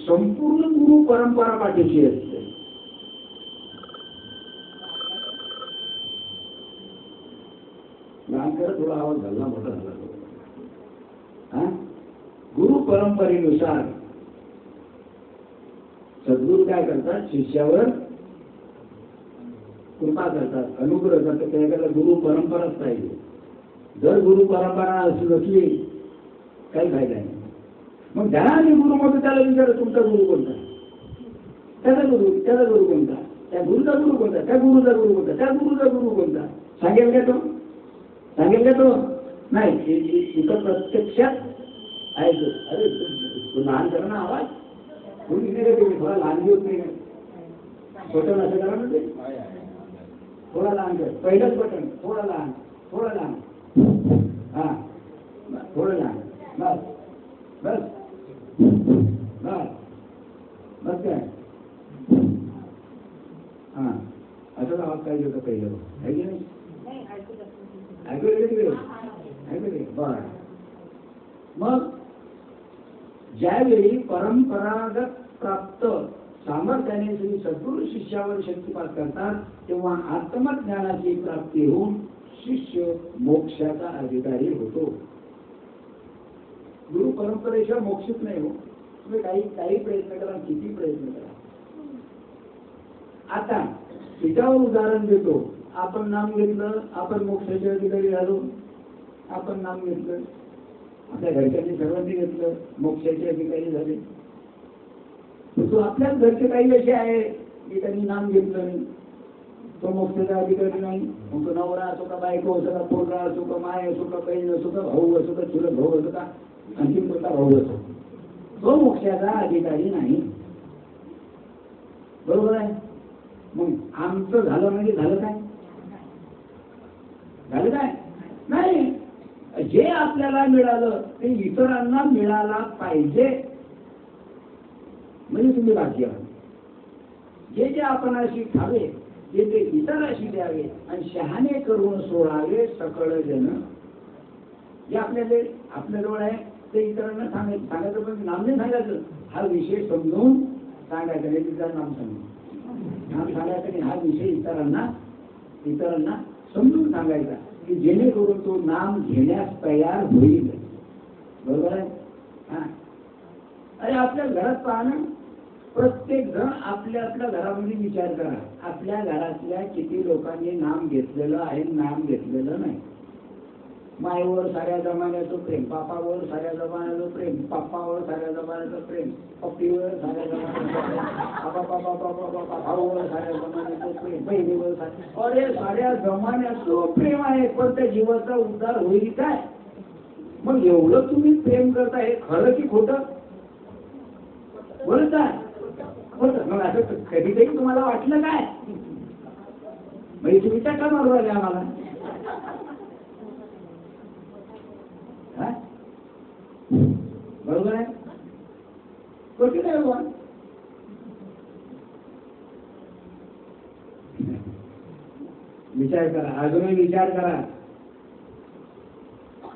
संपूर्ण गुरु परंपरा पाठीशी असते. थोडा आवाज झाला, मोठा झाला. गुरु परंपरेनुसार सद्गुरू काय करतात, शिष्यावर कृपा करतात, अनुग्रह करतात. त्याला गुरु परंपराच पाहिजे. जर गुरु परंपरा नसली काही फायदा नाही. मग ज्याला मी गुरु म्हणतो त्याला विचार, तुमचा गुरु कोणता, त्याचा गुरु कोणता, त्या गुरुचा गुरु कोणता, त्या गुरुचा गुरु कोणता, त्या गुरुचा गुरु कोणता, सांगेल का तो? नाही. इथं प्रत्यक्षात आहे. अरे तू लहान करा ना आवाज, कोणी नाही का, थोडा लहान होत नाही का, बटन असं करा ना, ते थोडा लहान कर. पहिलंच बटन थोडा लहान, थोडा लहान, हा थोडं लहान, बस बस बस बस काय. हा असं आवाज पाहिजे होतं पहिलं, आहे की नाही? ऐकू. बर. मग ज्यावेळी परंपरागत प्राप्त सामर्थ्याने श्री सद्गुरू शिष्यावर शक्तिपात करतात, तेव्हा आत्मज्ञानाची प्राप्ती होऊन शिष्य मोक्षाचा अधिकारी होतो. गुरु परंपरेशिवाय मोक्षच नाही हो. तुम्ही काही प्रयत्न करा, किती प्रयत्न करा. आता तिच्यावर उदाहरण देतो. आपण नाम घेतलं, आपण मोक्षाचे अधिकारी झालो. आपण नाम घेतलं, आपल्या घरच्यांनी सर्वांनी घेतलं, मोक्षाचे अधिकारी झाले. तो आपल्याच घरचे काही असे आहे की त्यांनी नाम घेतलं नाही, तो मोक्षाचा अधिकारी नाही. मग तो नवरा असो का, बायको असो का, पोरगा असो का, माय असो का, बहीण असो का, भाऊ असो का, चुलत भाऊ असो का, अंतिम कोणता भाऊ असो, तो मोक्षाचा अधिकारी नाही. बरोबर आहे? मग आमचं झालं म्हणजे झालं काय? नाही. जे आपल्याला मिळालं ते इतरांना मिळाला पाहिजे म्हणजे तुम्ही भाग्यवान. जे आपण अशी खावे ते इतराशी द्यावे आणि शहाणे करून सोडावे सकळ जन. जे आपल्याजवळ आहे ते इतरांना सांगायचं, पण नाम नाही सांगायचं. हा विषय समजून सांगायचा नाही, तिचा नाम सांगायचं नाही. हा विषय इतरांना समजून सांगायचा की जेणेकरून तो नाम घेण्यास तयार होईल. बरोबर आहे? अरे आपल्या घरात पहा ना, प्रत्येक जण आपल्या घरामध्ये विचार करा, आपल्या घरातल्या किती लोकांनी नाम घेतलेलं आहे, नाम घेतलेलं नाही. मायेवर साऱ्या जमान्याचं प्रेम, बापावर साऱ्या जमान्याचं प्रेम, पप्पावर साऱ्या जमान्याचं प्रेम, पप्पीवर साऱ्या जमान्याचं प्रेम, भाऊवर साऱ्या जमान्याचं प्रेम, बहिणीवर साऱ्या जमान्याचं प्रेम आहे. पण त्या जीवाचा उद्धार होईल काय? मग एवढं तुम्ही प्रेम करता, हे खरं की खोटं बोलताय? मग असं कधीतरी तुम्हाला वाटलं काय? म्हणजे तुम्ही त्या का मारू आले आम्हाला? बरोबर आहे? कठीण आहे बा. विचार करा, अजूनही विचार करा.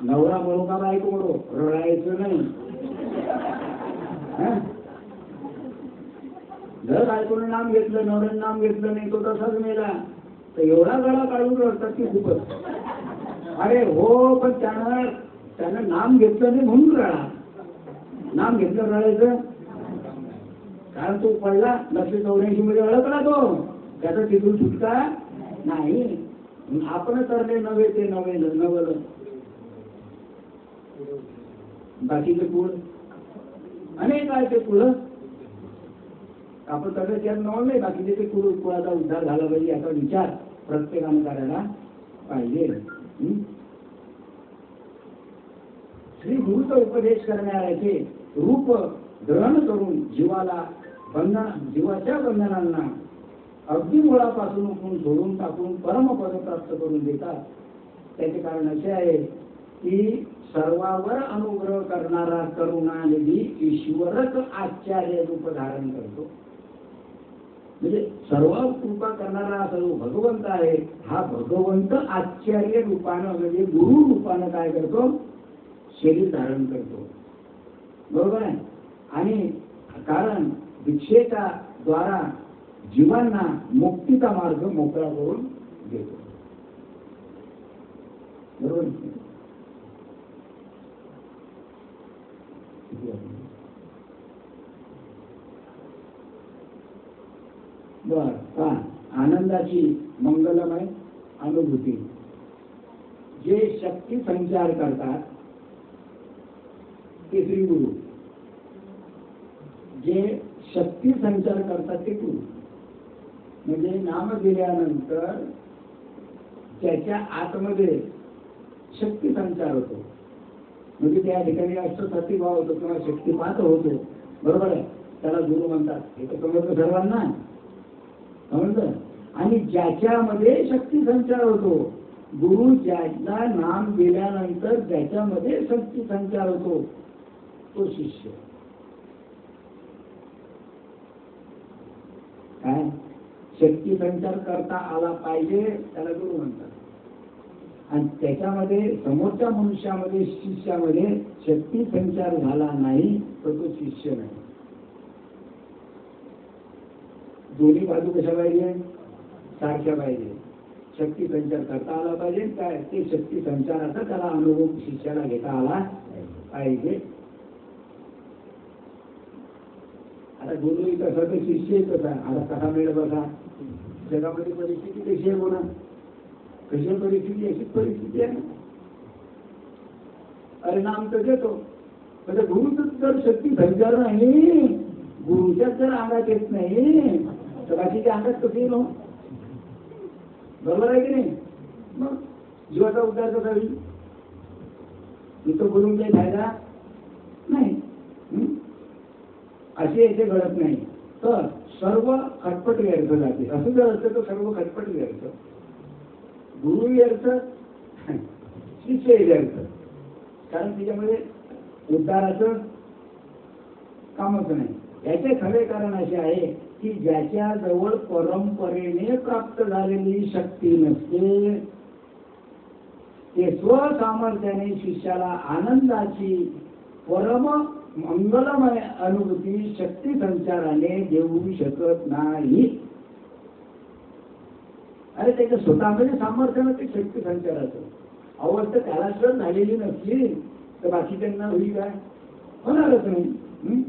नवरा म्हणू का बायको म्हणू, रडायचं नाही. जर बायकोनं नाम घेतलं, नवऱ्यानं नाम घेतलं नाही, तो तसाच मेला, तर एवढा गळा काढून रडतात की खूपच. अरे हो, पण त्यानं नाम घेतलं नाही म्हणून रडा. नाम घेतलं रडायचं कारण तो पडला 1984 मध्ये अडकला, तो त्याचा तिथून सुटका नाही. आपण तरले नव्हे ते नवल बाकीचे कुळ अनेक आहे. ते कुळ आपण सगळं त्यात नवल नाही, बाकीचे ते कुळाचा उद्धार झाला पाहिजे याचा विचार प्रत्येकाने करायला पाहिजे. श्री गुरुचा उपदेश करणाऱ्याचे रूप ग्रहण करून जीवाच्या बंधनांना अगदी मुळापासून उठून सोडून टाकून परमपद प्राप्त करून देतात. त्याचे कारण असे आहे की सर्वावर अनुग्रह करणारा करुणानिधी ईश्वरच आचार्य रूप धारण करतो. म्हणजे सर्व कृपा करणारा सर्व भगवंत आहे. हा भगवंत आचार्य रूपानं म्हणजे गुरु रूपानं काय करतो, शरीर धारण करतो. बरोबर आहे? आणि कारण दीक्षेच्या द्वारा जीवांना मुक्तीचा मार्ग मोकळा करून देतो. बरोबर. बर. आनंदाची मंगलमय अनुभूती. जे शक्ती संचार करतात ते श्री गुरु. जे शक्ती संचार करतात ते गुरु. म्हणजे नाम दिल्यानंतर त्याच्या आतमध्ये शक्ती संचार होतो. म्हणजे त्या ठिकाणी अष्टसात्विक भाव होतो किंवा शक्तिपात होतो. बरोबर आहे. त्याला गुरु म्हणतात. हे तर समजतं सर्वांना. समजलं. आणि ज्याच्यामध्ये शक्ती संचार होतो, गुरु ज्याला नाम दिल्यानंतर ज्याच्यामध्ये शक्ती संचार होतो तो शिष्य. काय शक्ती संचार करता आला पाहिजे त्याला गुरु म्हणतात. आणि त्याच्यामध्ये समोरच्या मनुष्यामध्ये शिष्यामध्ये शक्ती संचार झाला नाही तर तो शिष्य नाही. दोन्ही बाजू कशा पाहिजे? सारख्या पाहिजे. शक्ती संचार करता आला पाहिजे. काय ते शक्ती संचाराचा त्याला अनुभव शिष्याला घेता आला पाहिजे. आता गुरु कसा तर शिष्य कसा. आता कसा मिळेल बघा. जगामध्ये परिस्थिती कशी आहे बोला. कशी परिस्थिती अशीच परिस्थिती आहे. अरे नाम तर देतो म्हणजे गुरुच जर शक्ती संचार नाही, गुरुच्याच जर अंगात येत नाही तर बाकीच्या अंगात कशी येईल? बरोबर आहे की नाही? मग जीवाचा उद्धार कसा होईल? इथं बोलून काही फायदा नाही. असे याचे घडत नाही. तर सर्व खटपट व्यर्थ जाते. असं जर असतं तर सर्व खटपट व्यर्थ. गुरु व्यर्थ, शिष्य व्यर्थ. कारण त्याच्यामध्ये उद्धाराचं कामच नाही. याचे खरे कारण असे आहे की ज्याच्या जवळ परंपरेने प्राप्त झालेली शक्ती नसते ते स्वसामर्थ्याने शिष्याला आनंदाची परम मंगलमय अनुभूती शक्ती संचाराने देऊ शकत नाही. अरे त्याच्या स्वतःमध्ये सामर्थ्यानं ते शक्ती संचाराचं अवस्था त्याला जर झालेली नसली तर बाकी त्यांना होईल काय? होणारच नाही.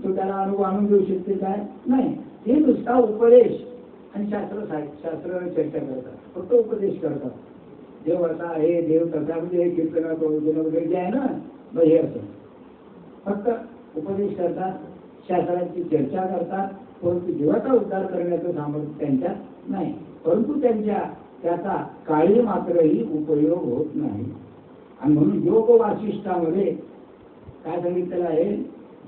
तो त्याला अनुभव आणून देऊ शकते काय? नाही. हे नुसता उपदेश आणि शास्त्र चर्चा करतात. फक्त उपदेश करतात. देव असा आहे, देव तसा, म्हणजे हे कीर्तन प्रवचन वगैरे जे आहे ना, मग हे असं फक्त उपदेश करतात, शास्त्राची चर्चा करतात. परंतु जीवाचा उद्धार करण्याचं सामर्थ्य त्यांच्यात नाही. परंतु त्याचा काही मात्रही उपयोग होत नाही. आणि म्हणून योग वासिष्ठामध्ये काय सांगितलेलं आहे?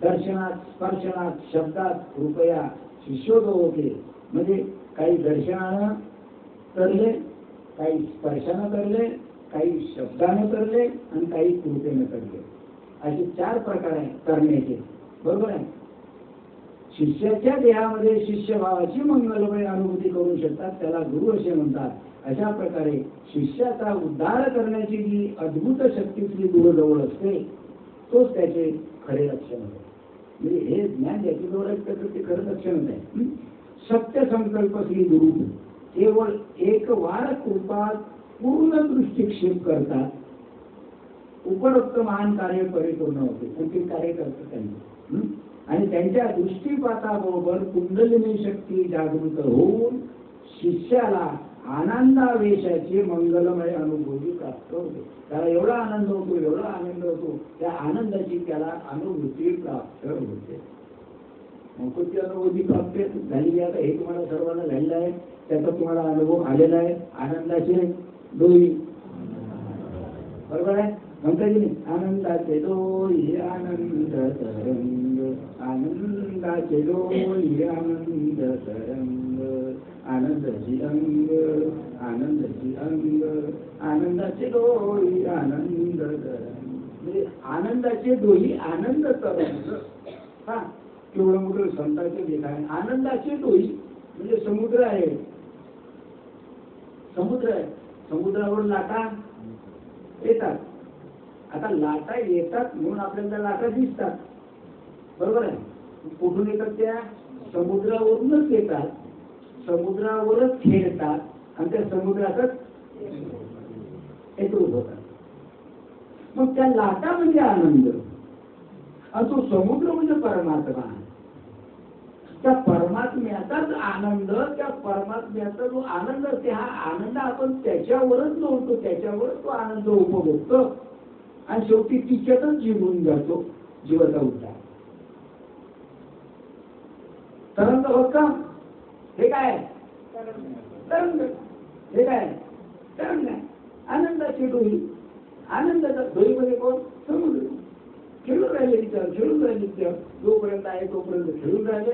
दर्शनात, स्पर्शनात, शब्दात कृपया शिष्योद होते. म्हणजे काही दर्शनानं करले, काही स्पर्शानं करले, काही शब्दानं करले आणि काही कृपेनं करले. असे 4 प्रकार आहे करण्याचे. बरोबर आहे. शिष्याच्या देहामध्ये शिष्यभावाची मंगलमय अनुभूती करू शकतात त्याला गुरु असे म्हणतात. अशा प्रकारे शिष्याचा उद्धार करण्याची जी अद्भुत शक्ती श्री गुरुजवळ असते तोच त्याचे खरे लक्षण आहे. म्हणजे हे ज्ञान ज्याच्याजवळ आहे त्याचं ते खरं लक्षणच आहे. सत्य संकल्प श्री गुरु केवळ एक वार कृपात पूर्ण दृष्टिक्षेप करतात. उपरोक्त महान कार्य परिपूर्ण होते. कोणते कार्य करतात त्यांनी. आणि त्यांच्या दृष्टिपाताबरोबर कुंडलिनी शक्ती जागृत होऊन शिष्याला आनंदावेशाची मंगलमय अनुभूती प्राप्त होते. त्याला एवढा आनंद होतो, एवढा आनंद होतो, त्या आनंदाची त्याला अनुभूती प्राप्त होते. कोणती अनुभूती प्राप्त झालेली आता हे तुम्हाला सर्वांना झालेलं आहे. त्याचा तुम्हाला अनुभव आलेला आहे. आनंदाचे डोई. बरोबर आहे. म्हणता की नाही? आनंदाचे डोई आनंद तरंग, आनंदाचे डोई आनंद तरंग, आनंदाची अंग, आनंदाची अंग, आनंदाचे डोई आनंद तरंग. म्हणजे आनंदाचे डोई आनंद तरंग. हा केवढं मोठं संतांचे लेख आहे. आनंदाचे डोई म्हणजे समुद्र आहे. समुद्र आहे. समुद्रावर लाटा येतात. आता लाटा येतात म्हणून आपल्याला लाटा दिसतात. बरोबर आहे. कुठून येतात त्या? समुद्रावरूनच येतात, समुद्रावरच खेळतात आणि त्या समुद्रातच एकरूप होतात. मग त्या लाटा म्हणजे आनंद आणि तो समुद्र म्हणजे परमात्मा. त्या परमात्म्याचाच आनंद, त्या परमात्म्याचा जो आनंद असते, हा आनंद आपण त्याच्यावरच जोडतो, त्याच्यावरच तो आनंद उपभोगतो आणि शेवटी तिच्यातच जीवन जातो. जीवाचा उद्धार. तरंग होत हे काय? तरंग. हे काय? तरंग. आनंदाची डोई. आनंदाचा डोईमध्ये कोण? समुद्र. खेळून राहिले विचार, खेळून राहिले विचार, जोपर्यंत आहे तोपर्यंत खेळून राहिले.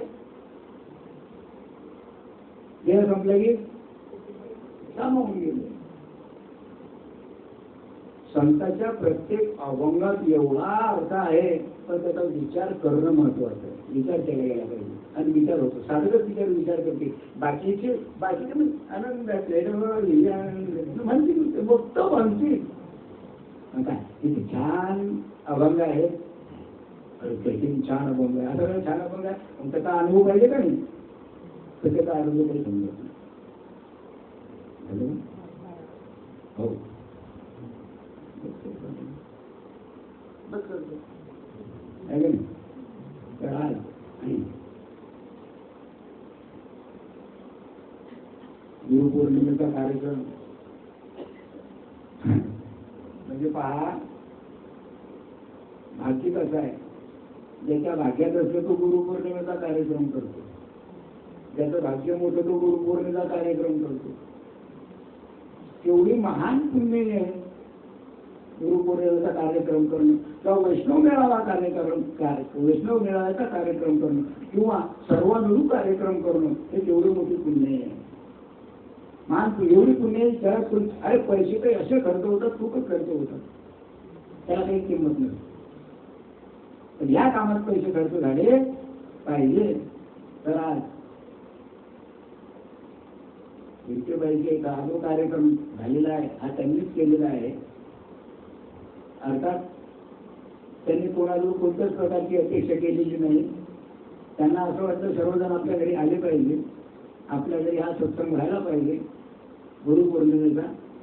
देह संपलं की सामावून गेले. संतांच्या प्रत्येक अभंगात एवढा अर्थ आहे, पण त्याचा विचार करणं महत्वाचं आहे. विचार केला गेला पाहिजे आणि विचार होतो. साधकच विचार करते. बाकीचे आनंद म्हणतील, फक्त म्हणतील. काय किती छान अभंग आहे, किती छान अभंग आहे. असं छान अभंग आहे, पण त्याचा अनुभव पाहिजे का नाही? तर त्याचा अनुभव काही समजत नाही. हो गुरुपौर्णिमेचा कार्यक्रम म्हणजे पहा, भाग्य कसं आहे. ज्याच्या भाग्यात असलं तो गुरुपौर्णिमेचा कार्यक्रम करतो, ज्याचं भाग्य मोठं तो गुरुपौर्णिमेचा कार्यक्रम करतो. एवढी महान पुण्य आहे गुरुपौर्णिमेचा कार्यक्रम करणं, किंवा वैष्णव मेळावा वैष्णव मेळाव्याचा कार्यक्रम करणं, किंवा सर्व मिळून कार्यक्रम करणं, हे तेवढी मोठी पुण्य आहे. महान एवढी पुण्य जगात. अरे पैसे काही असे खर्च होतात, खूपच खर्च होतात, त्याला काही किंमत नाही. पण या कामात पैसे खर्च झाले पाहिजे. तर आज विठ्ठलबाईचे एक जो कार्यक्रम झालेला आहे, हा त्यांनीच केलेला आहे. अर्थात त्यांनी कोणाजवळ कोणत्याच प्रकारची अपेक्षा केलेली नाही. त्यांना असं वाटतं सर्वजण आपल्या घरी आले पाहिजे, आपल्या घरी हा सत्संग व्हायला पाहिजे गुरुपौर्णिमेचा.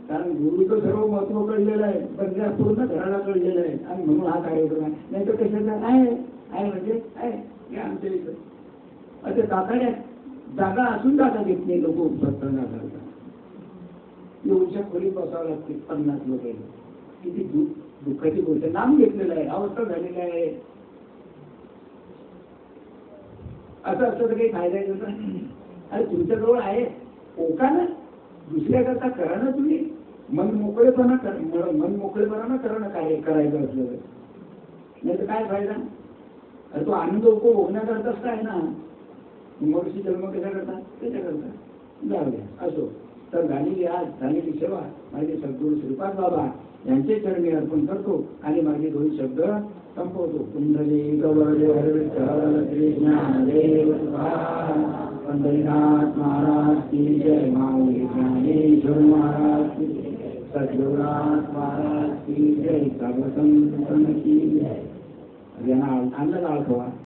कारण गुरुचं सर्व महत्व कळलेलं आहे, पण त्या पूर्ण घराला कळलेलं आहे, आणि म्हणून हा कार्यक्रम आहे. नाही तर कशाचा आहे म्हणजे आहे आमच्या इथं असे तातड्यात जागा असून जागा घेत नाही लोक सत्संगा करतात. एवढ्या खोलीत बसावं लागते 50 लोक. किती दुःखाची गोष्ट. नाम घेतलेलं आहे, अवस्था झालेली आहे. असं असतं तर काही फायदा येतो का? अरे तुमच्याजवळ आहे, ओका ना, दुसऱ्याकरता करा ना. तुम्ही मन मोकळेपणानं करणं कार्य करायचं असलं नाही तर काय फायदा? अरे तो आनंद उपभोगण्याकरताच काय ना. मनुष्य जन्म कशा करता? त्याच्याकरता. जाऊ द्या असो. तर झालेली सेवा माझे सद्गुरू श्रीपाद बाबा यांचे चरणी अर्पण करतो आणि माझे 2 शब्द संपवतो. कुंडली गौरव ज्ञानदेव पंढरीनाथ महाराज की जय. माऊली ज्ञानेश्वर महाराज की जय. सद्गुरुनाथ महाराज की जय. सर्व संतन की जय. यांना आणलं आळखवा.